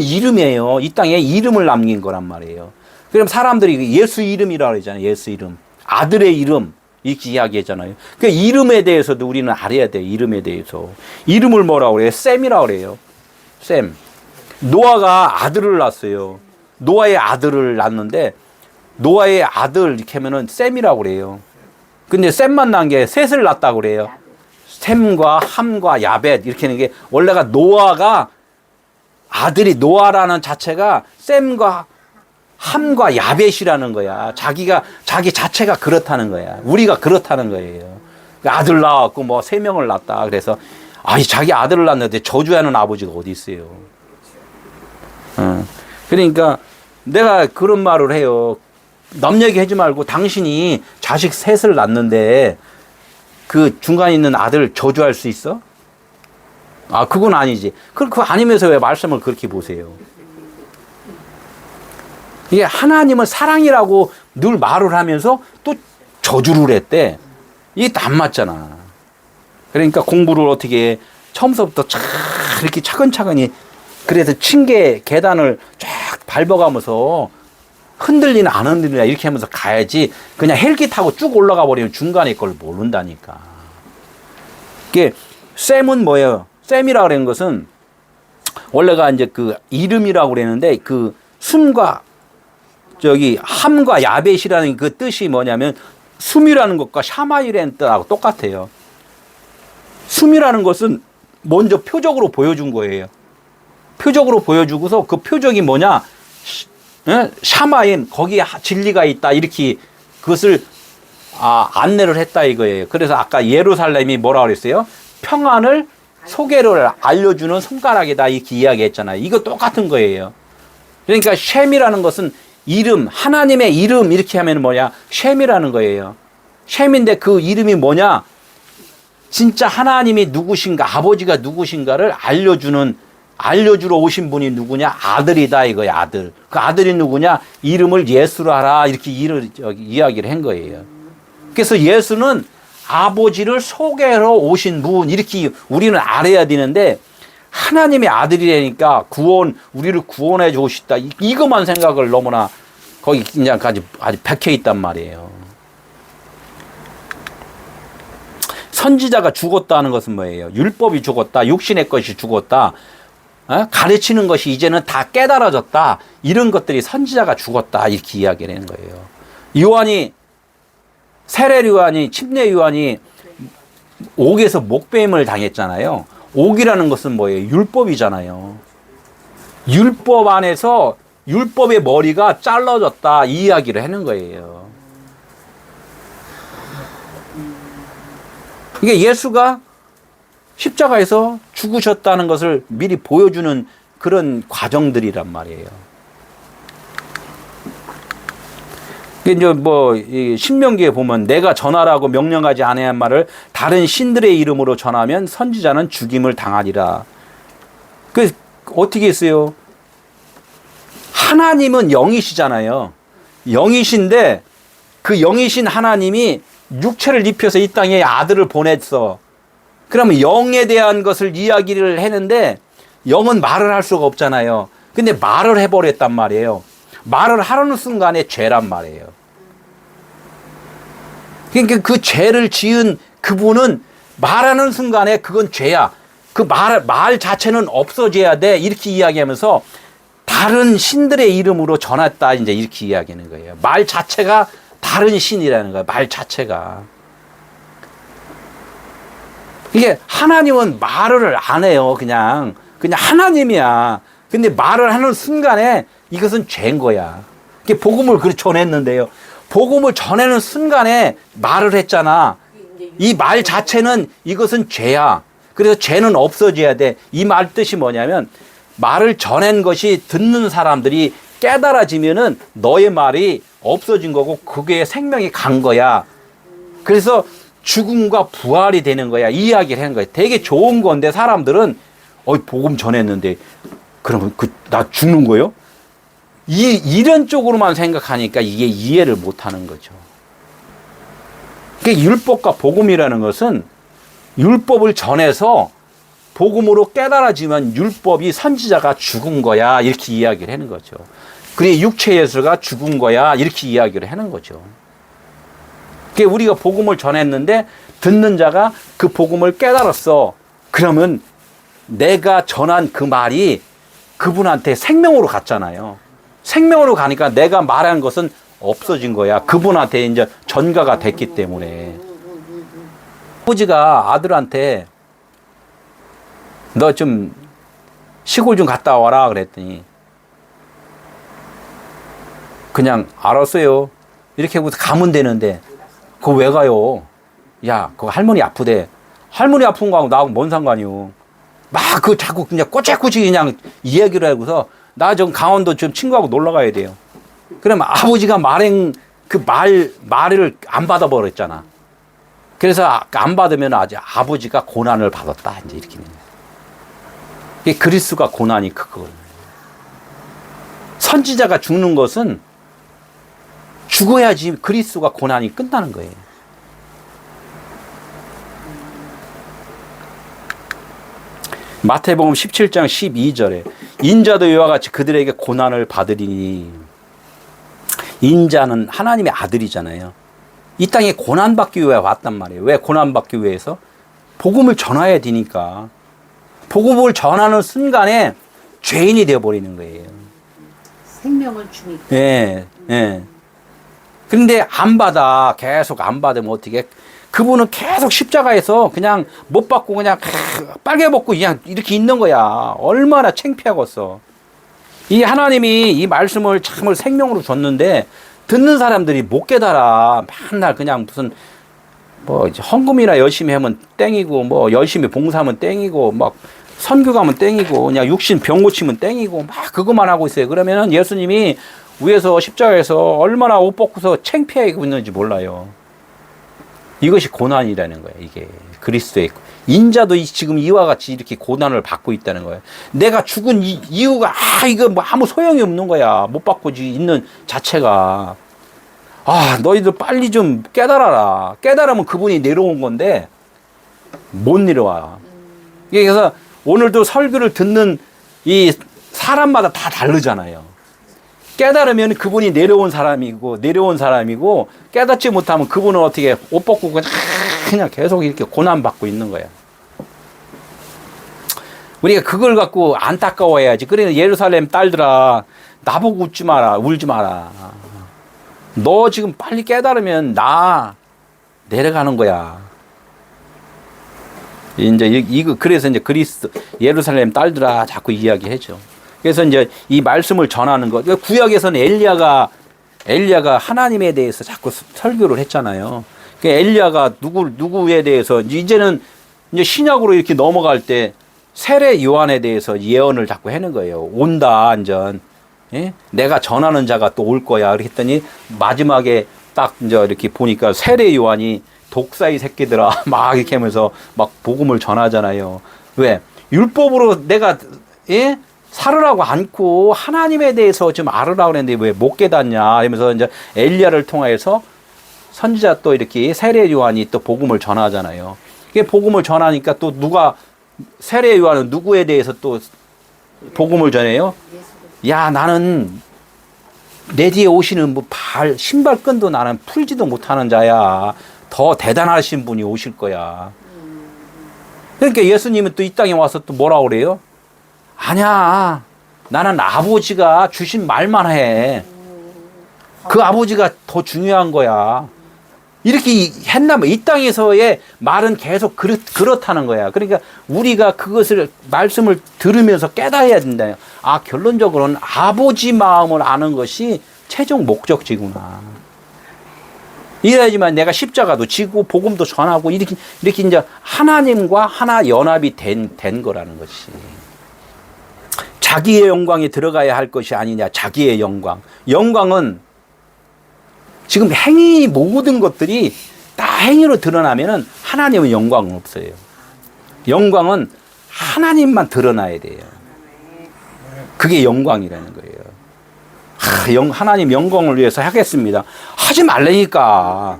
S1: 이름이에요. 이 땅에 이름을 남긴 거란 말이에요. 그럼 사람들이 예수 이름이라고 그러잖아요. 예수 이름. 아들의 이름. 이렇게 이야기하잖아요. 그 이름에 대해서도 우리는 알아야 돼요. 이름에 대해서. 이름을 뭐라고 그래요? 셈이라고 그래요. 셈. 노아가 아들을 낳았어요. 노아의 아들을 낳았는데 노아의 아들 이렇게 하면은 셈이라고 그래요. 근데 셈만 낳은 게 셋을 낳았다고 그래요. 셈과 함과 야벳 이렇게 하는 게 원래가 노아가 아들이 노아라는 자체가 셈과 함과 야벳이라는 거야. 자기 자체가 그렇다는 거야. 우리가 그렇다는 거예요. 아들 낳았고 뭐 3명을 낳았다. 그래서 자기 아들을 낳았는데 저주하는 아버지가 어디 있어요. 그러니까 내가 그런 말을 해요. 남 얘기하지 말고 당신이 자식 셋을 낳는데 그 중간에 있는 아들 저주할 수 있어? 그건 아니지. 그거 아니면서 왜 말씀을 그렇게 보세요? 이게 하나님은 사랑이라고 늘 말을 하면서 또 저주를 했대. 이게 안 맞잖아. 그러니까 공부를 어떻게 해? 처음부터 이렇게 차근차근히 그래서 층계 계단을 쫙 밟아가면서 흔들리나 안 흔들리나 이렇게 하면서 가야지 그냥 헬기 타고 쭉 올라가 버리면 중간에 걸 모른다니까. 이게 셈은 뭐예요? 셈이라고 그러는 것은 원래가 이제 그 이름이라고 그랬는데 그 숨과 함과 야벳이라는 그 뜻이 뭐냐면 숨이라는 것과 샤마이라는 뜻하고 똑같아요. 숨이라는 것은 먼저 표적으로 보여준 거예요. 표적으로 보여주고서 그 표적이 뭐냐? 샤마임 거기에 진리가 있다 이렇게 그것을 안내를 했다 이거예요. 그래서 아까 예루살렘이 뭐라 그랬어요? 평안을 소개를 알려주는 손가락이다 이렇게 이야기했잖아요. 이거 똑같은 거예요. 그러니까 셈이라는 것은 이름, 하나님의 이름 이렇게 하면 뭐냐? 셈이라는 거예요. 셈인데 그 이름이 뭐냐? 진짜 하나님이 누구신가, 아버지가 누구신가를 알려주러 오신 분이 누구냐? 아들이다 이거야, 아들. 그 아들이 누구냐? 이름을 예수로 하라 이렇게 이야기를 한 거예요. 그래서 예수는 아버지를 소개하러 오신 분 이렇게 우리는 알아야 되는데 하나님의 아들이라니까 우리를 구원해 주시다. 이것만 생각을 너무나 거기 긴장까지 아주 박혀 있단 말이에요. 선지자가 죽었다는 것은 뭐예요? 율법이 죽었다. 육신의 것이 죽었다. 가르치는 것이 이제는 다 깨달아졌다. 이런 것들이 선지자가 죽었다. 이렇게 이야기를 하는 거예요. 세례 요한이, 침례 요한이 옥에서 목배임을 당했잖아요. 옥이라는 것은 뭐예요? 율법이잖아요. 율법 안에서 율법의 머리가 잘라졌다. 이 이야기를 하는 거예요. 이게 예수가 십자가에서 죽으셨다는 것을 미리 보여주는 그런 과정들이란 말이에요. 이제 신명기에 보면 내가 전하라고 명령하지 아니한 말을 다른 신들의 이름으로 전하면 선지자는 죽임을 당하리라. 그 어떻게 했어요? 하나님은 영이시잖아요. 영이신데 그 영이신 하나님이 육체를 입혀서 이 땅에 아들을 보냈어. 그러면 영에 대한 것을 이야기를 했는데 영은 말을 할 수가 없잖아요. 근데 말을 해버렸단 말이에요. 말을 하려는 순간에 죄란 말이에요. 그러니까 그 죄를 지은 그분은 말하는 순간에 그건 죄야. 그 말 자체는 없어져야 돼. 이렇게 이야기하면서 다른 신들의 이름으로 전했다. 이제 이렇게 이야기하는 거예요. 말 자체가 다른 신이라는 거예요. 말 자체가. 이게 하나님은 말을 안 해요. 그냥 하나님이야. 근데 말을 하는 순간에 이것은 죄인 거야. 이게 복음을 그렇게 전했는데요. 복음을 전하는 순간에 말을 했잖아. 이 말 자체는 이것은 죄야. 그래서 죄는 없어져야 돼. 이 말 뜻이 뭐냐면 말을 전한 것이 듣는 사람들이 깨달아지면은 너의 말이 없어진 거고 그게 생명이 간 거야. 그래서 죽음과 부활이 되는 거야. 이 이야기를 하는 거야. 되게 좋은 건데 사람들은 복음 전했는데 그러면 나 죽는 거예요? 이런 쪽으로만 생각하니까 이게 이해를 못 하는 거죠. 그게 율법과 복음이라는 것은 율법을 전해서 복음으로 깨달아지면 율법이 선지자가 죽은 거야 이렇게 이야기를 하는 거죠. 그게 육체 예수가 죽은 거야 이렇게 이야기를 하는 거죠. 그게 우리가 복음을 전했는데 듣는 자가 그 복음을 깨달았어. 그러면 내가 전한 그 말이 그분한테 생명으로 갔잖아요. 생명으로 가니까 내가 말한 것은 없어진 거야. 그분한테 이제 전가가 됐기 때문에. 아버지가 아들한테 너 좀 시골 좀 갔다 와라 그랬더니 그냥 알았어요. 이렇게 하고 가면 되는데 그거 왜 가요? 야, 그거 할머니 아프대. 할머니 아픈 거하고 나하고 뭔 상관이요? 막 그 자꾸 그냥 꼬치꼬치 그냥 이야기를 하고서 나 좀 강원도 좀 친구하고 놀러 가야 돼요. 그러면 아버지가 말을 안 받아버렸잖아. 그래서 안 받으면 아직 아버지가 고난을 받았다. 이제 이렇게. 이게 그리스도가 고난이 그거예요. 선지자가 죽는 것은 죽어야지 그리스도가 고난이 끝나는 거예요. 마태복음 17장 12절에 인자도 이와 같이 그들에게 고난을 받으리니 인자는 하나님의 아들이잖아요. 이 땅에 고난받기 위해 왔단 말이에요. 왜 고난받기 위해서? 복음을 전해야 되니까. 복음을 전하는 순간에 죄인이 되어버리는 거예요.
S2: 생명을 주니까.
S1: 예, 예. 그런데 안 받아. 계속 안 받으면 어떻게? 그분은 계속 십자가에서 그냥 못 받고 그냥 빨개 벗고 그냥 이렇게 있는 거야. 얼마나 창피하겠어. 이 하나님이 이 말씀을 참을 생명으로 줬는데 듣는 사람들이 못 깨달아. 맨날 그냥 무슨 뭐 헌금이나 열심히 하면 땡이고 뭐 열심히 봉사하면 땡이고 막 선교 가면 땡이고 그냥 육신 병 고치면 땡이고 막 그것만 하고 있어요. 그러면은 예수님이 위에서 십자가에서 얼마나 옷 벗고서 창피하게 있는지 몰라요. 이것이 고난이라는 거예요. 이게 그리스도의 인자도 지금 이와 같이 이렇게 고난을 받고 있다는 거예요. 내가 죽은 이유가 이거 뭐 아무 소용이 없는 거야. 못 받고 있는 자체가. 너희들 빨리 좀 깨달아라. 깨달으면 그분이 내려온 건데 못 내려와. 그래서 오늘도 설교를 듣는 이 사람마다 다 다르잖아요. 깨달으면 그분이 내려온 사람이고 깨닫지 못하면 그분은 어떻게 옷 벗고 그냥 계속 이렇게 고난받고 있는 거야. 우리가 그걸 갖고 안타까워해야지. 그래 예루살렘 딸들아 나보고 웃지 마라 울지 마라. 너 지금 빨리 깨달으면 나 내려가는 거야. 이제 이거 그래서 이제 그리스도 예루살렘 딸들아 자꾸 이야기해줘. 그래서 이제 이 말씀을 전하는 것. 구약에서는 엘리야가 하나님에 대해서 자꾸 설교를 했잖아요. 그 엘리야가 누구에 대해서 이제는 이제 신약으로 이렇게 넘어갈 때 세례 요한에 대해서 예언을 자꾸 하는 거예요. 온다 완전. 예? 내가 전하는 자가 또 올 거야. 그랬더니 마지막에 딱 이제 이렇게 보니까 세례 요한이 독사의 새끼들아 막 이렇게 하면서 막 복음을 전하잖아요. 왜? 율법으로 내가 살으라고 않고 하나님에 대해서 좀 알으라고 그랬는데 왜 못 깨닫냐 하면서 이제 엘리야를 통해서 선지자 또 이렇게 세례 요한이 또 복음을 전하잖아요. 그게 복음을 전하니까 또 세례 요한은 누구에 대해서 또 복음을 전해요? 야, 나는 내 뒤에 오시는 뭐 신발끈도 나는 풀지도 못하는 자야. 더 대단하신 분이 오실 거야. 그러니까 예수님은 또 이 땅에 와서 또 뭐라고 그래요? 아니야. 나는 아버지가 주신 말만 해. 그 아버지가 더 중요한 거야. 이렇게 했나면 이 땅에서의 말은 계속 그렇다는 거야. 그러니까 우리가 그것을 말씀을 들으면서 깨달아야 된다. 결론적으로는 아버지 마음을 아는 것이 최종 목적지구나. 이래야지만 내가 십자가도 지고 복음도 전하고 이렇게 이제 하나님과 하나 연합이 된 거라는 것이. 자기의 영광에 들어가야 할 것이 아니냐. 자기의 영광. 영광은 지금 모든 것들이 다 행위로 드러나면은 하나님은 영광은 없어요. 영광은 하나님만 드러나야 돼요. 그게 영광이라는 거예요. 하나님 영광을 위해서 하겠습니다. 하지 말라니까.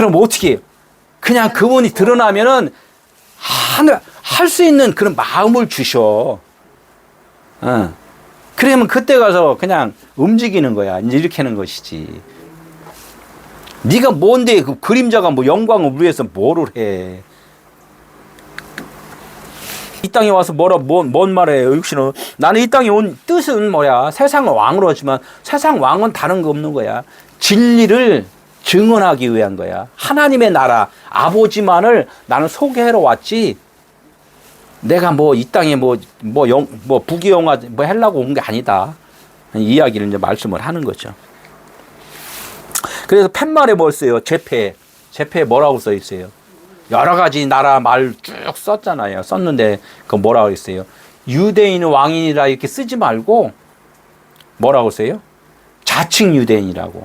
S1: 그럼 어떻게 해요? 그냥 그분이 드러나면은 할 수 있는 그런 마음을 주셔. 그러면 그때 가서 그냥 움직이는 거야. 이제 이렇게 하는 것이지. 네가 뭔데 그 그림자가 뭐 영광을 위해서 뭐를 해? 이 땅에 와서 뭔 말이에요, 육신은? 나는 이 땅에 온 뜻은 뭐야? 세상을 왕으로 하지만 세상 왕은 다른 거 없는 거야. 진리를 증언하기 위한 거야. 하나님의 나라, 아버지만을 나는 소개하러 왔지. 내가 뭐 이 땅에 부귀영화 뭐 하려고 온 게 아니다. 이야기를 이제 말씀을 하는 거죠. 그래서 팻말에 뭘 써요? 제패에 뭐라고 써 있어요? 여러 가지 나라 말 쭉 썼잖아요. 썼는데 그 뭐라고 했어요? 유대인은 왕인이라 이렇게 쓰지 말고 뭐라고 써요? 자칭 유대인이라고.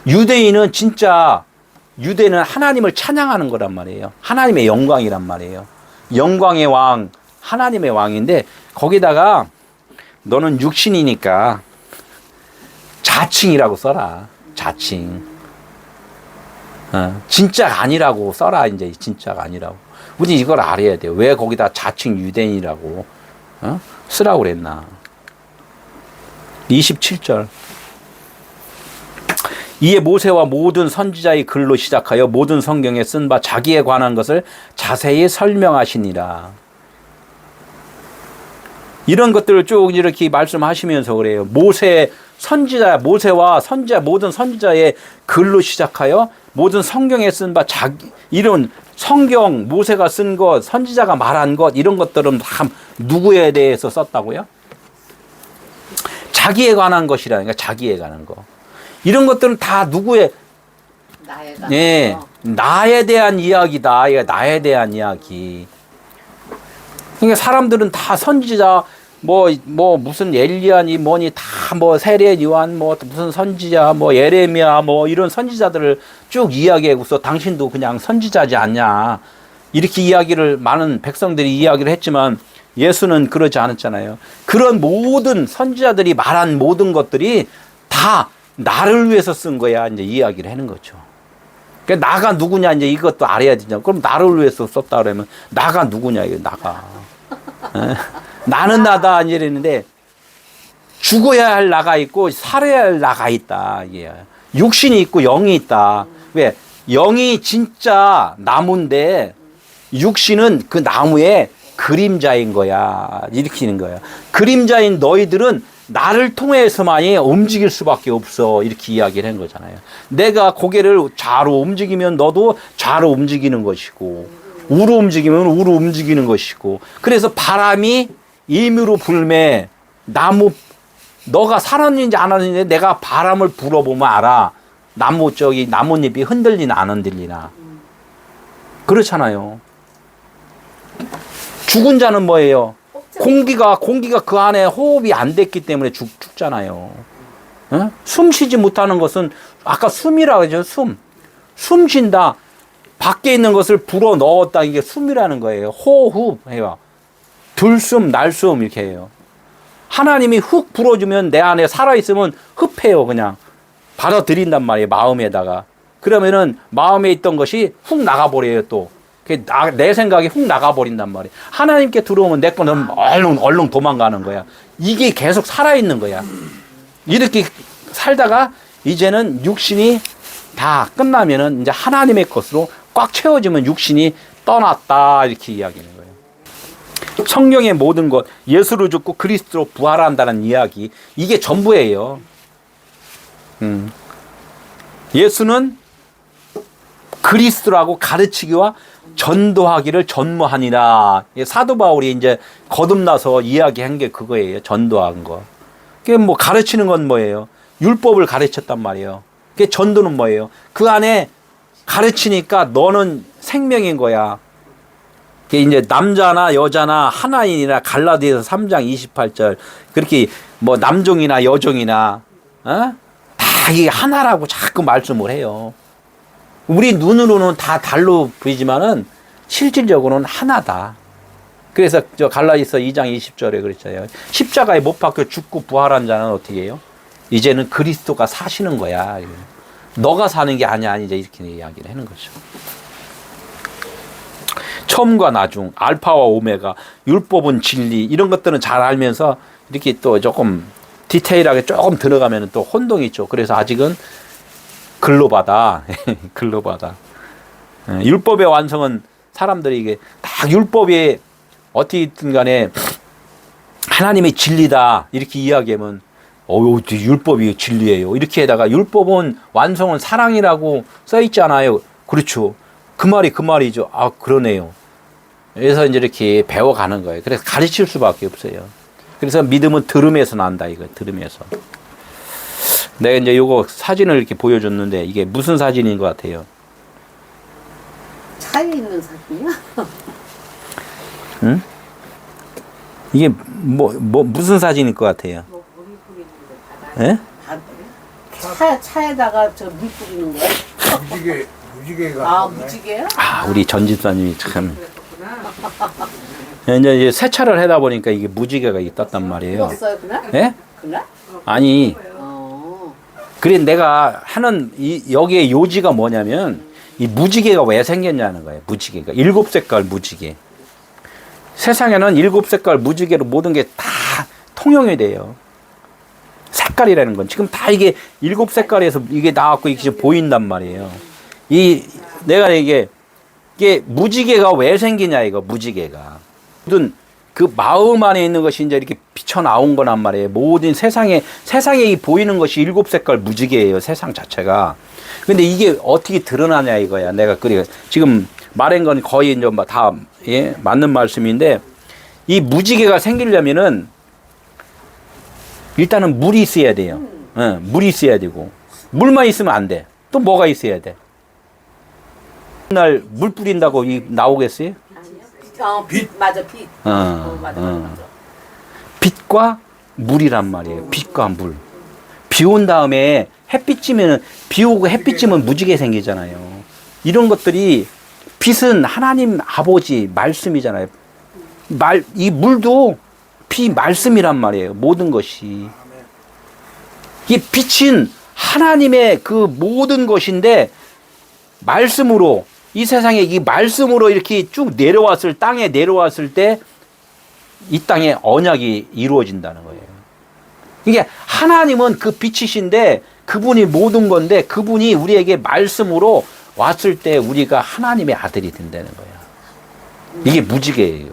S1: 유대인은 진짜 유대는 하나님을 찬양하는 거란 말이에요. 하나님의 영광이란 말이에요. 영광의 왕, 하나님의 왕인데 거기다가 너는 육신이니까 자칭이라고 써라. 자칭. 진짜가 아니라고 써라. 이제 진짜가 아니라고. 우리 이걸 알아야 돼요. 왜 거기다 자칭 유대인이라고 쓰라고 그랬나. 27절. 이에 모세와 모든 선지자의 글로 시작하여 모든 성경에 쓴 바 자기에 관한 것을 자세히 설명하시니라. 이런 것들을 쭉 이렇게 말씀하시면서 그래요. 모세와 선지자, 모든 선지자의 글로 시작하여 모든 성경에 쓴 바 이런 성경, 모세가 쓴 것, 선지자가 말한 것, 이런 것들은 다 누구에 대해서 썼다고요? 자기에 관한 것이라니까, 자기에 관한 거. 이런 것들은 다 누구의, 나에 대한 이야기다. 나에 대한 이야기. 그러니까 사람들은 다 선지자, 무슨 엘리야니 뭐니 다 세례 요한 무슨 선지자 예레미야 이런 선지자들을 쭉 이야기하고서 당신도 그냥 선지자지 않냐 이렇게 이야기를 많은 백성들이 이야기를 했지만 예수는 그러지 않았잖아요. 그런 모든 선지자들이 말한 모든 것들이 다 나를 위해서 쓴 거야. 이제 이야기를 하는 거죠. 그러니까 나가 누구냐 이제 이것도 알아야 되잖아. 그럼 나를 위해서 썼다 그러면 나가 누구냐 이거 나가. 나는 나다 이랬는데 죽어야 할 나가 있고 살아야 할 나가 있다. 이게 육신이 있고 영이 있다. 왜? 영이 진짜 나무인데 육신은 그 나무의 그림자인 거야. 일으키는 거야. 그림자인 너희들은 나를 통해서만이 움직일 수밖에 없어. 이렇게 이야기를 한 거잖아요. 내가 고개를 좌로 움직이면 너도 좌로 움직이는 것이고 우로 움직이면 우로 움직이는 것이고 그래서 바람이 임으로 불매 너가 살았는지 안 살았는지 내가 바람을 불어보면 알아. 나뭇잎이 흔들리나 안 흔들리나. 그렇잖아요. 죽은 자는 뭐예요? 공기가 그 안에 호흡이 안 됐기 때문에 죽잖아요. 숨 쉬지 못하는 것은 아까 숨이라고 하죠. 숨 쉰다. 밖에 있는 것을 불어 넣었다. 이게 숨이라는 거예요. 호흡 해요. 들숨, 날숨 이렇게 해요. 하나님이 훅 불어주면 내 안에 살아있으면 흡해요. 그냥 받아들인단 말이에요. 마음에다가. 그러면은 마음에 있던 것이 훅 나가버려요. 또 내 생각이 훅 나가버린단 말이에요. 하나님께 들어오면 내 거는 얼른 도망가는 거야. 이게 계속 살아있는 거야. 이렇게 살다가 이제는 육신이 다 끝나면은 이제 하나님의 것으로 꽉 채워지면 육신이 떠났다. 이렇게 이야기하는 거예요. 성경의 모든 것, 예수를 죽고 그리스도로 부활한다는 이야기, 이게 전부예요. 예수는 그리스도라고 가르치기와 전도하기를 전무하니라. 사도 바울이 이제 거듭나서 이야기한 게 그거예요. 전도한 거. 그게 가르치는 건 뭐예요? 율법을 가르쳤단 말이에요. 그게 전도는 뭐예요? 그 안에 가르치니까 너는 생명인 거야. 그게 이제 남자나 여자나 하나인이나 갈라디아서 3장 28절 그렇게 남종이나 여종이나 다 이게 하나라고 자꾸 말씀을 해요. 우리 눈으로는 다 달로 보이지만은 실질적으로는 하나다. 그래서 저 갈라디아서 2장 20절에 그랬잖아요. 십자가에 못 박혀 죽고 부활한 자는 어떻게 해요? 이제는 그리스도가 사시는 거야. 너가 사는 게 아니야 이제 이렇게 이야기를 하는 거죠. 처음과 나중, 알파와 오메가, 율법은 진리 이런 것들은 잘 알면서 이렇게 또 조금 디테일하게 조금 들어가면 또 혼동이 있죠. 그래서 아직은 글로바다. 글로바다. 율법의 완성은 사람들이 이게 딱 율법이 어떻게든 간에 하나님의 진리다 이렇게 이야기하면 율법이 진리예요. 이렇게 해다가 율법은 완성은 사랑이라고 써 있잖아요. 그렇죠. 그 말이죠. 아, 그러네요. 그래서 이제 이렇게 배워가는 거예요. 그래서 가르칠 수밖에 없어요. 그래서 믿음은 들음에서 난다, 이거, 들음에서. 내가 이제 요거 사진을 이렇게 보여줬는데, 이게 무슨 사진인 것 같아요?
S2: 차에 있는 사진이야?
S1: 응? 이게 무슨 사진일 것 같아요?
S2: 뭐 물이 뿌리는 거 바다에.
S1: 예?
S2: 차에다가 저 물 뿌리는 거야?
S3: 무지개가.
S2: 아, 무지개요?
S1: 아, 우리 전 집사님이 참. 이제 세차를 하다 보니까 이게 무지개가 떴단 말이에요.
S2: 떴어요, 그날?
S1: 예?
S2: 그날?
S1: 아니,
S2: 어.
S1: 그래 내가 하는 여기에 요지가 뭐냐면 이 무지개가 왜 생겼냐는 거예요. 무지개가 7색깔 무지개. 세상에는 7색깔 무지개로 모든 게 다 통용이 돼요. 색깔이라는 건 지금 다 이게 7색깔에서 이게 나왔고 이게 보인단 말이에요. 내가 이게 무지개가 왜 생기냐 이거 무지개가. 모든 그 마음 안에 있는 것이 이제 이렇게 비쳐 나온 거란 말이에요. 모든 세상에 이 보이는 것이 7색깔 무지개예요. 세상 자체가. 근데 이게 어떻게 드러나냐 이거야. 내가 지금 말한 건 거의 이제 다 맞는 말씀인데 이 무지개가 생기려면은 일단은 물이 있어야 돼요. 물이 있어야 되고 물만 있으면 안 돼. 또 뭐가 있어야 돼? 맨날 물 뿌린다고 나오겠어요?
S2: 빛, 맞아, 빛. 맞아.
S1: 빛과 물이란 말이에요. 빛과 물. 비 온 다음에 햇빛 찌면, 비 오고 햇빛 찌면 무지개 생기잖아요. 이런 것들이 빛은 하나님 아버지 말씀이잖아요. 이 물도 비 말씀이란 말이에요. 모든 것이. 이 빛은 하나님의 그 모든 것인데 말씀으로 이 세상에 이 말씀으로 이렇게 쭉 내려왔을 땅에 내려왔을 때 이 땅에 언약이 이루어진다는 거예요. 이게 하나님은 그 빛이신데 그분이 모든 건데 그분이 우리에게 말씀으로 왔을 때 우리가 하나님의 아들이 된다는 거예요. 이게 무지개예요.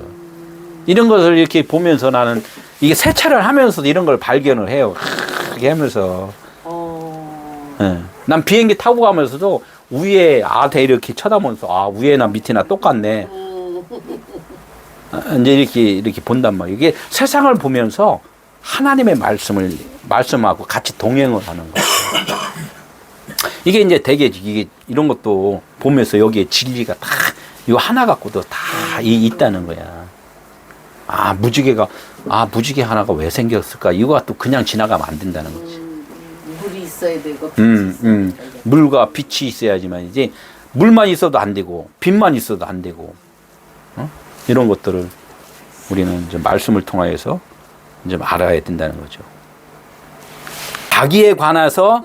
S1: 이런 것을 이렇게 보면서 나는 이게 세차를 하면서도 이런 걸 발견을 해요. 이렇게 하면서. 네. 난 비행기 타고 가면서도 위에 아대 이렇게 쳐다보면서 아 위에나 밑에나 똑같네. 이제 이렇게 본단 말이에요. 이게 세상을 보면서 하나님의 말씀하고 같이 동행을 하는 거예요. 이게 이제 되게 이게 이런 것도 보면서 여기에 진리가 다 이거 하나 갖고도 다 있다는 거야. 무지개 하나가 왜 생겼을까? 이거가 또 그냥 지나가면 안 된다는 거지.
S2: 물이 있어야 되고 빛이 있어야 되고.
S1: 물과 빛이 있어야지만 이제 물만 있어도 안 되고 빛만 있어도 안 되고 이런 것들을 우리는 이제 말씀을 통하여서 이제 알아야 된다는 거죠. 자기에 관해서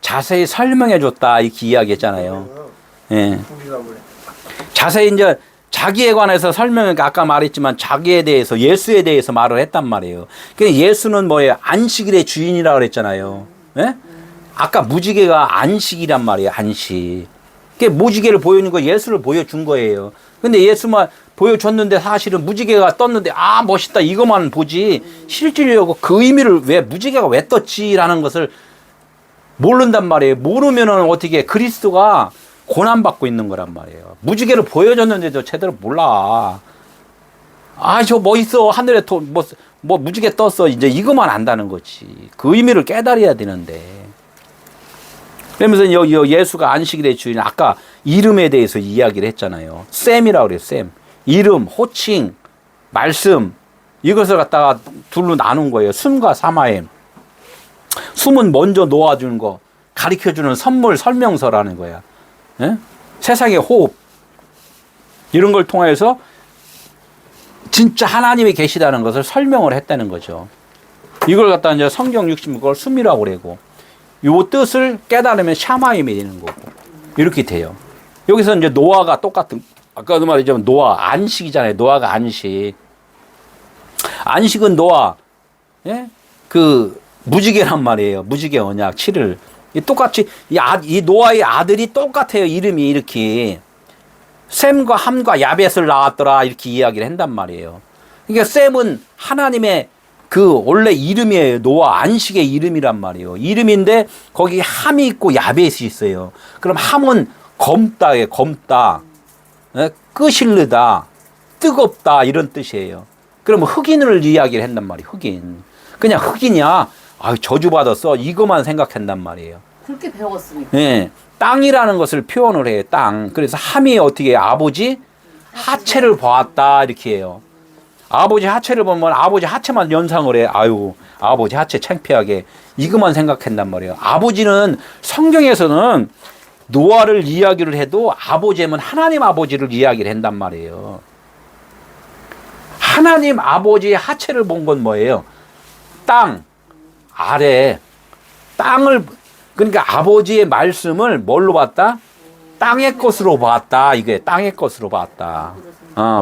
S1: 자세히 설명해 줬다 이렇게 이야기했잖아요. 예. 자세히 이제 자기에 관해서 설명하니까 아까 말했지만 자기에 대해서 예수에 대해서 말을 했단 말이에요. 그러니까 예수는 뭐예요? 안식일의 주인이라고 그랬잖아요. 예? 아까 무지개가 안식이란 말이에요. 안식. 그러니까 무지개를 보여주는 거 예수를 보여준 거예요. 근데 예수만 보여줬는데 사실은 무지개가 떴는데 멋있다 이것만 보지 실질적으로 그 의미를 왜 무지개가 왜 떴지라는 것을 모른단 말이에요. 모르면은 어떻게 그리스도가 고난받고 있는 거란 말이에요. 무지개를 보여줬는데도 제대로 몰라. 저 뭐 있어 하늘에 뭐 무지개 떴어 이제 이것만 안다는 거지. 그 의미를 깨달아야 되는데. 그러면서 예수가 안식일의 주인 아까 이름에 대해서 이야기를 했잖아요. 셈이라고 그래요. 셈. 이름, 호칭, 말씀 이것을 갖다가 둘로 나눈 거예요. 숨과 사마엠. 숨은 먼저 놓아주는 거 가르쳐주는 선물 설명서라는 거야. 예? 세상의 호흡 이런 걸 통해서 진짜 하나님이 계시다는 것을 설명을 했다는 거죠. 이걸 갖다 이제 성경 66걸 숨이라고 그러고 요 뜻을 깨달으면 샤마임이 되는 거고 이렇게 돼요. 여기서 이제 노아가 똑같은 아까도 말했지만 노아 안식이잖아요. 노아가 안식. 안식은 노아 예? 그 무지개란 말이에요. 무지개 언약 7을 똑같이 이 노아의 아들이 똑같아요. 이름이 이렇게 셈과 함과 야벳을 낳았더라 이렇게 이야기를 한단 말이에요. 그러니까 셈은 하나님의 그 원래 이름이에요. 노아 안식의 이름이란 말이에요. 이름인데 거기 함이 있고 야벳이 있어요. 그럼 함은 검다에 검다, 끄실르다, 뜨겁다 이런 뜻이에요. 그러면 흑인을 이야기를 한단 말이에요. 흑인. 그냥 흑인이야. 아유 저주받았어. 이것만 생각한단 말이에요.
S2: 그렇게 배웠으니까.
S1: 예. 땅이라는 것을 표현을 해요. 땅. 그래서 함이 어떻게 해요? 아버지 하체를 보았다 이렇게 해요. 아버지 하체를 보면 아버지 하체만 연상을 해. 아유 아버지 하체 창피하게. 이것만 생각한단 말이에요. 아버지는 성경에서는 노아를 이야기를 해도 아버지면 하나님 아버지를 이야기를 한단 말이에요. 하나님 아버지의 하체를 본 건 뭐예요? 땅 아래 땅을 그러니까 아버지의 말씀을 뭘로 봤다? 땅의 것으로 봤다. 이게 땅의 것으로 봤다.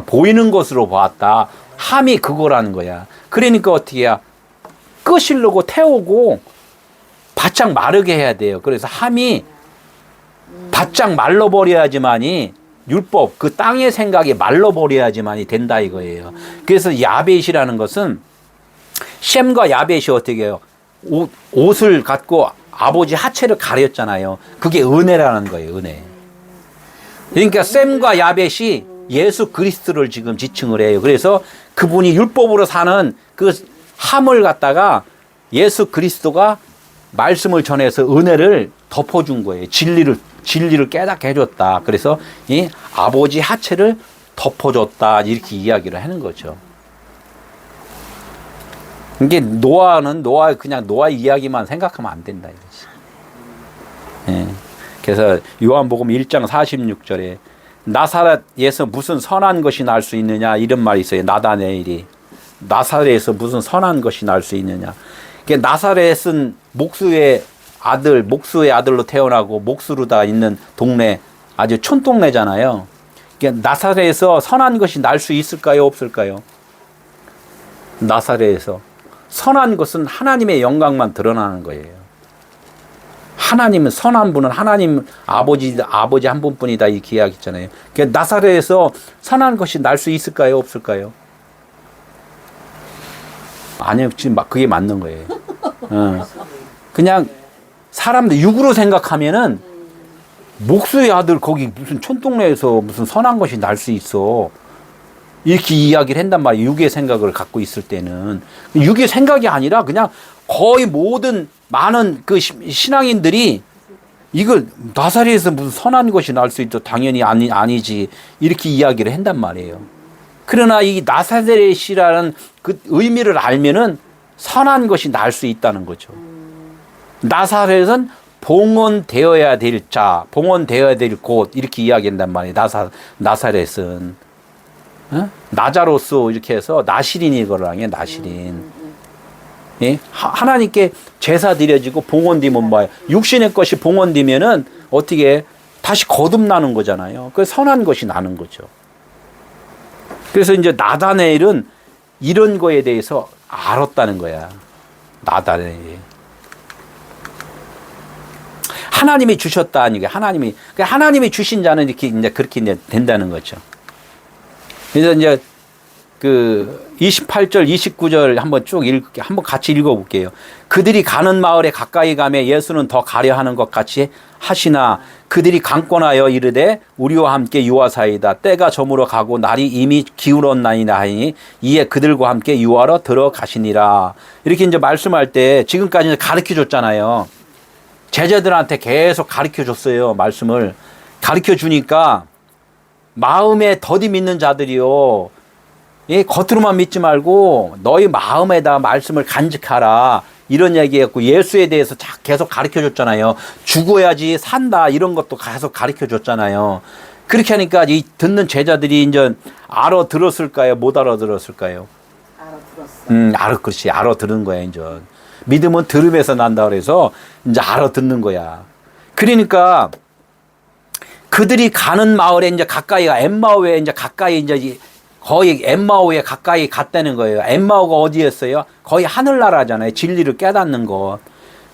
S1: 보이는 것으로 봤다. 함이 그거라는 거야. 그러니까 어떻게 해야 끄시려고 태우고 바짝 마르게 해야 돼요. 그래서 함이 바짝 말라버려야지만이 율법 그 땅의 생각이 말라버려야지만이 된다 이거예요. 그래서 야벳이라는 것은 셈과 야벳이 어떻게 해요? 옷을 갖고 아버지 하체를 가렸잖아요. 그게 은혜라는 거예요. 은혜. 그러니까 셈과 야벳이 예수 그리스도를 지금 지칭을 해요. 그래서 그분이 율법으로 사는 그 함을 갖다가 예수 그리스도가 말씀을 전해서 은혜를 덮어준 거예요. 진리를 깨닫게 해줬다. 그래서 이 아버지 하체를 덮어줬다. 이렇게 이야기를 하는 거죠. 이게 노아는 그냥 노아 이야기만 생각하면 안 된다 이거지. 예. 그래서 요한복음 1장 46절에 나사렛에서 무슨 선한 것이 날 수 있느냐 이런 말이 있어요. 나다네일이 나사렛에서 무슨 선한 것이 날 수 있느냐. 그러니까 나사렛은 목수의 아들로 태어나고 목수로다 있는 동네 아주 촌동네잖아요. 그러니까 나사렛에서 선한 것이 날 수 있을까요? 없을까요? 나사렛에서 선한 것은 하나님의 영광만 드러나는 거예요. 하나님은 선한 분은 하나님 아버지 한 분뿐이다 이렇게 이야기했잖아요. 그러니까 나사렛에서 선한 것이 날 수 있을까요? 없을까요? 아니요, 지금 그게 맞는 거예요. 그냥 사람들 육으로 생각하면은 목수의 아들 거기 무슨 촌동네에서 무슨 선한 것이 날 수 있어. 이렇게 이야기를 한단 말이에요. 육의 생각을 갖고 있을 때는. 육의 생각이 아니라 그냥 거의 모든 많은 그 신앙인들이 이걸 나사렛에서 무슨 선한 것이 날 수 있어. 당연히 아니지. 이렇게 이야기를 한단 말이에요. 그러나 이 나사렛이라는 그 의미를 알면은 선한 것이 날 수 있다는 거죠. 나사렛은 봉헌되어야 될 자, 봉헌되어야 될 곳 이렇게 이야기한단 말이에요. 나사렛은. 나자로스 이렇게 해서 나시린 이거를 하게 나시린. 예? 하나님께 제사 드려지고 봉헌되면 뭐예요? 육신의 것이 봉헌되면은 어떻게 다시 거듭나는 거잖아요. 그 선한 것이 나는 거죠. 그래서 이제 나다네일은 이런 거에 대해서 알았다는 거야. 나다네일. 하나님이 주셨다 하니까 하나님이 주신 자는 이렇게 이제 그렇게 이제 된다는 거죠. 그래서 이제 그 28절, 29절 한번 한번 같이 읽어볼게요. 그들이 가는 마을에 가까이 가매 예수는 더 가려 하는 것 같이 하시나 그들이 강권하여 이르되 우리와 함께 유하사이다. 때가 저물어 가고 날이 이미 기울었나이다 하니 이에 그들과 함께 유하러 들어가시니라. 이렇게 이제 말씀할 때 지금까지 가르쳐 줬잖아요. 제자들한테 계속 가르쳐 줬어요. 말씀을 가르쳐 주니까 마음에 더디 믿는 자들이요. 예, 겉으로만 믿지 말고 너희 마음에다 말씀을 간직하라. 이런 얘기했고 예수에 대해서 계속 가르쳐 줬잖아요. 죽어야지 산다. 이런 것도 계속 가르쳐 줬잖아요. 그렇게 하니까 이 듣는 제자들이 이제 알아들었을까요? 못 알아들었을까요?
S2: 알아들었어.
S1: 그렇지. 알아들은 거야, 이제. 믿음은 들음에서 난다 그래서 이제 알아듣는 거야. 그러니까 그들이 가는 마을에 이제 가까이가 엠마오에 이제 가까이 이제 거의 엠마오에 가까이 갔다는 거예요. 엠마오가 어디였어요? 거의 하늘나라잖아요. 진리를 깨닫는 것.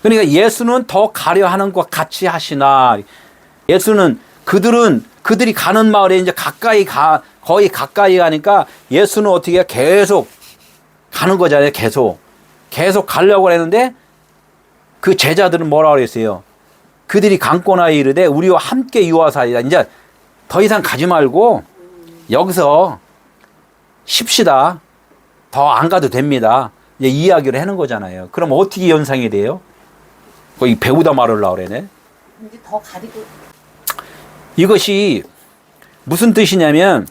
S1: 그러니까 예수는 더 가려 하는 것 같이 하시나. 예수는 그들이 가는 마을에 이제 거의 가까이 가니까 예수는 어떻게 계속 가는 거잖아요. 계속 가려고 했는데 그 제자들은 뭐라 그랬어요? 그들이 강권하여 이르되 우리와 함께 유하사이다. 이제 더 이상 가지 말고 여기서 쉽시다. 더 안 가도 됩니다. 이제 이야기를 하는 거잖아요. 그럼 어떻게 연상이 돼요? 거의 배우다 말으려고 그러네.
S2: 이제 더 가리고
S1: 이것이 무슨 뜻이냐면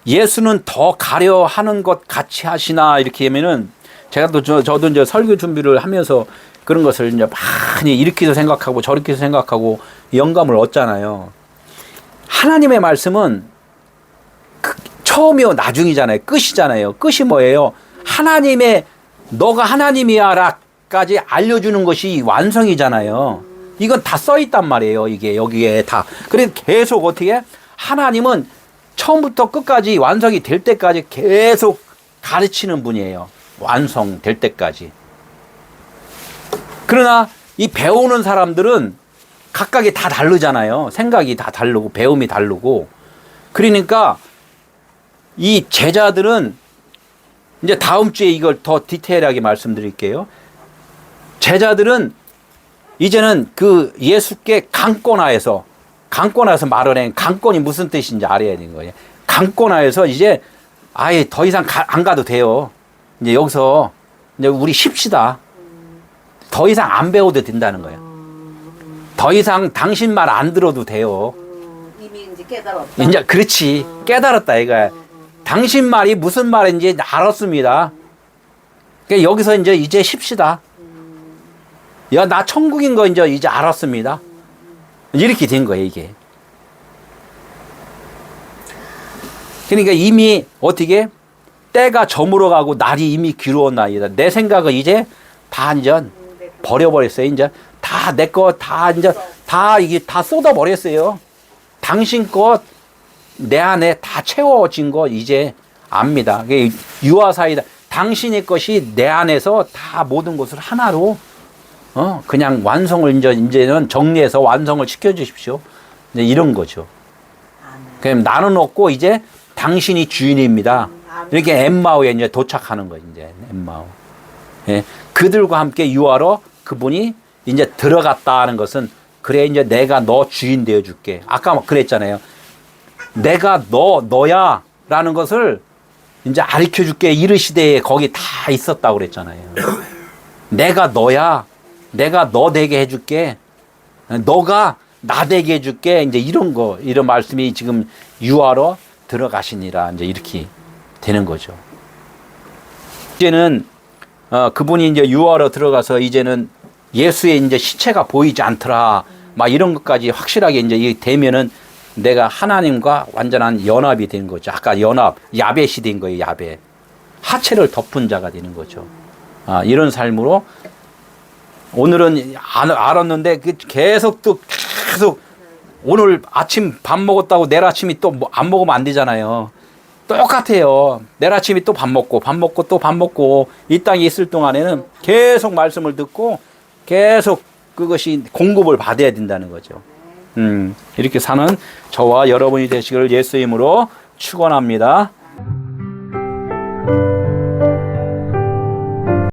S1: 예수는 더 가려 하는 것 같이 하시나 이렇게 하면은 제가 또 저도 이제 설교 준비를 하면서 그런 것을 이제 많이 이렇게도 생각하고 저렇게도 생각하고 영감을 얻잖아요. 하나님의 말씀은 처음이요 나중이잖아요. 끝이잖아요. 끝이 뭐예요? 너가 하나님이야라까지 알려주는 것이 완성이잖아요. 이건 다 써 있단 말이에요. 이게 여기에 다. 그래서 계속 어떻게 하나님은 처음부터 끝까지 완성이 될 때까지 계속 가르치는 분이에요. 완성될 때까지. 그러나 이 배우는 사람들은 각각이 다 다르잖아요. 생각이 다 다르고 배움이 다르고. 그러니까 이 제자들은 이제 다음 주에 이걸 더 디테일하게 말씀드릴게요. 제자들은 이제는 그 예수께 강권하여서 말을 해. 강권이 무슨 뜻인지 알아야 되는 거예요. 강권하여서 이제 아예 더 이상 안 가도 돼요. 이제 여기서 이제 우리 쉽시다. 더 이상 안 배워도 된다는 거예요. 더 이상 당신 말 안 들어도 돼요.
S2: 이미 이제 깨달았다.
S1: 이제 그렇지. 깨달았다 이거야. 당신 말이 무슨 말인지 알았습니다. 그러니까 여기서 이제 쉽시다. 야, 나 천국인 거 이제 알았습니다. 이렇게 된 거예요, 이게. 그러니까 이미 어떻게 때가 저물어 가고 날이 이미 귀로웠나이다. 내 생각은 이제 다 이제 버려버렸어요. 이제 다 내 거 다 이제 다 이게 다 쏟아버렸어요. 당신 것 내 안에 다 채워진 거 이제 압니다. 유아사이다. 당신의 것이 내 안에서 다 모든 것을 하나로 그냥 완성을 이제는 정리해서 완성을 시켜주십시오. 이제 이런 거죠. 그럼 나는 없고 이제 당신이 주인입니다. 이렇게 엠마오에 이제 도착하는 거예요. 이제 엠마오. 예. 그들과 함께 유하러 그분이 이제 들어갔다는 것은 그래 이제 내가 너 주인 되어 줄게. 아까 막 그랬잖아요. 내가 너야라는 것을 이제 가르쳐 줄게. 이르시되 거기 다 있었다고 그랬잖아요. 내가 너야. 내가 너 되게 해줄게. 너가 나 되게 해줄게. 이제 이런 말씀이 지금 유하러 들어가시니라. 이제 이렇게 되는 거죠. 이제는, 그분이 이제 유하러 들어가서 이제는 예수의 이제 시체가 보이지 않더라. 막 이런 것까지 확실하게 이제 되면은 내가 하나님과 완전한 연합이 된 거죠. 아까 야벳이 된 거예요. 야벳. 하체를 덮은 자가 되는 거죠. 이런 삶으로 오늘은 알았는데 계속 오늘 아침 밥 먹었다고 내일 아침이 또 안 먹으면 안 되잖아요. 똑같아요. 내일 아침이 또 밥 먹고 또 밥 먹고 이 땅에 있을 동안에는 계속 말씀을 듣고 계속 그것이 공급을 받아야 된다는 거죠. 이렇게 사는 저와 여러분이 되시기를 예수의 이름으로 축원합니다.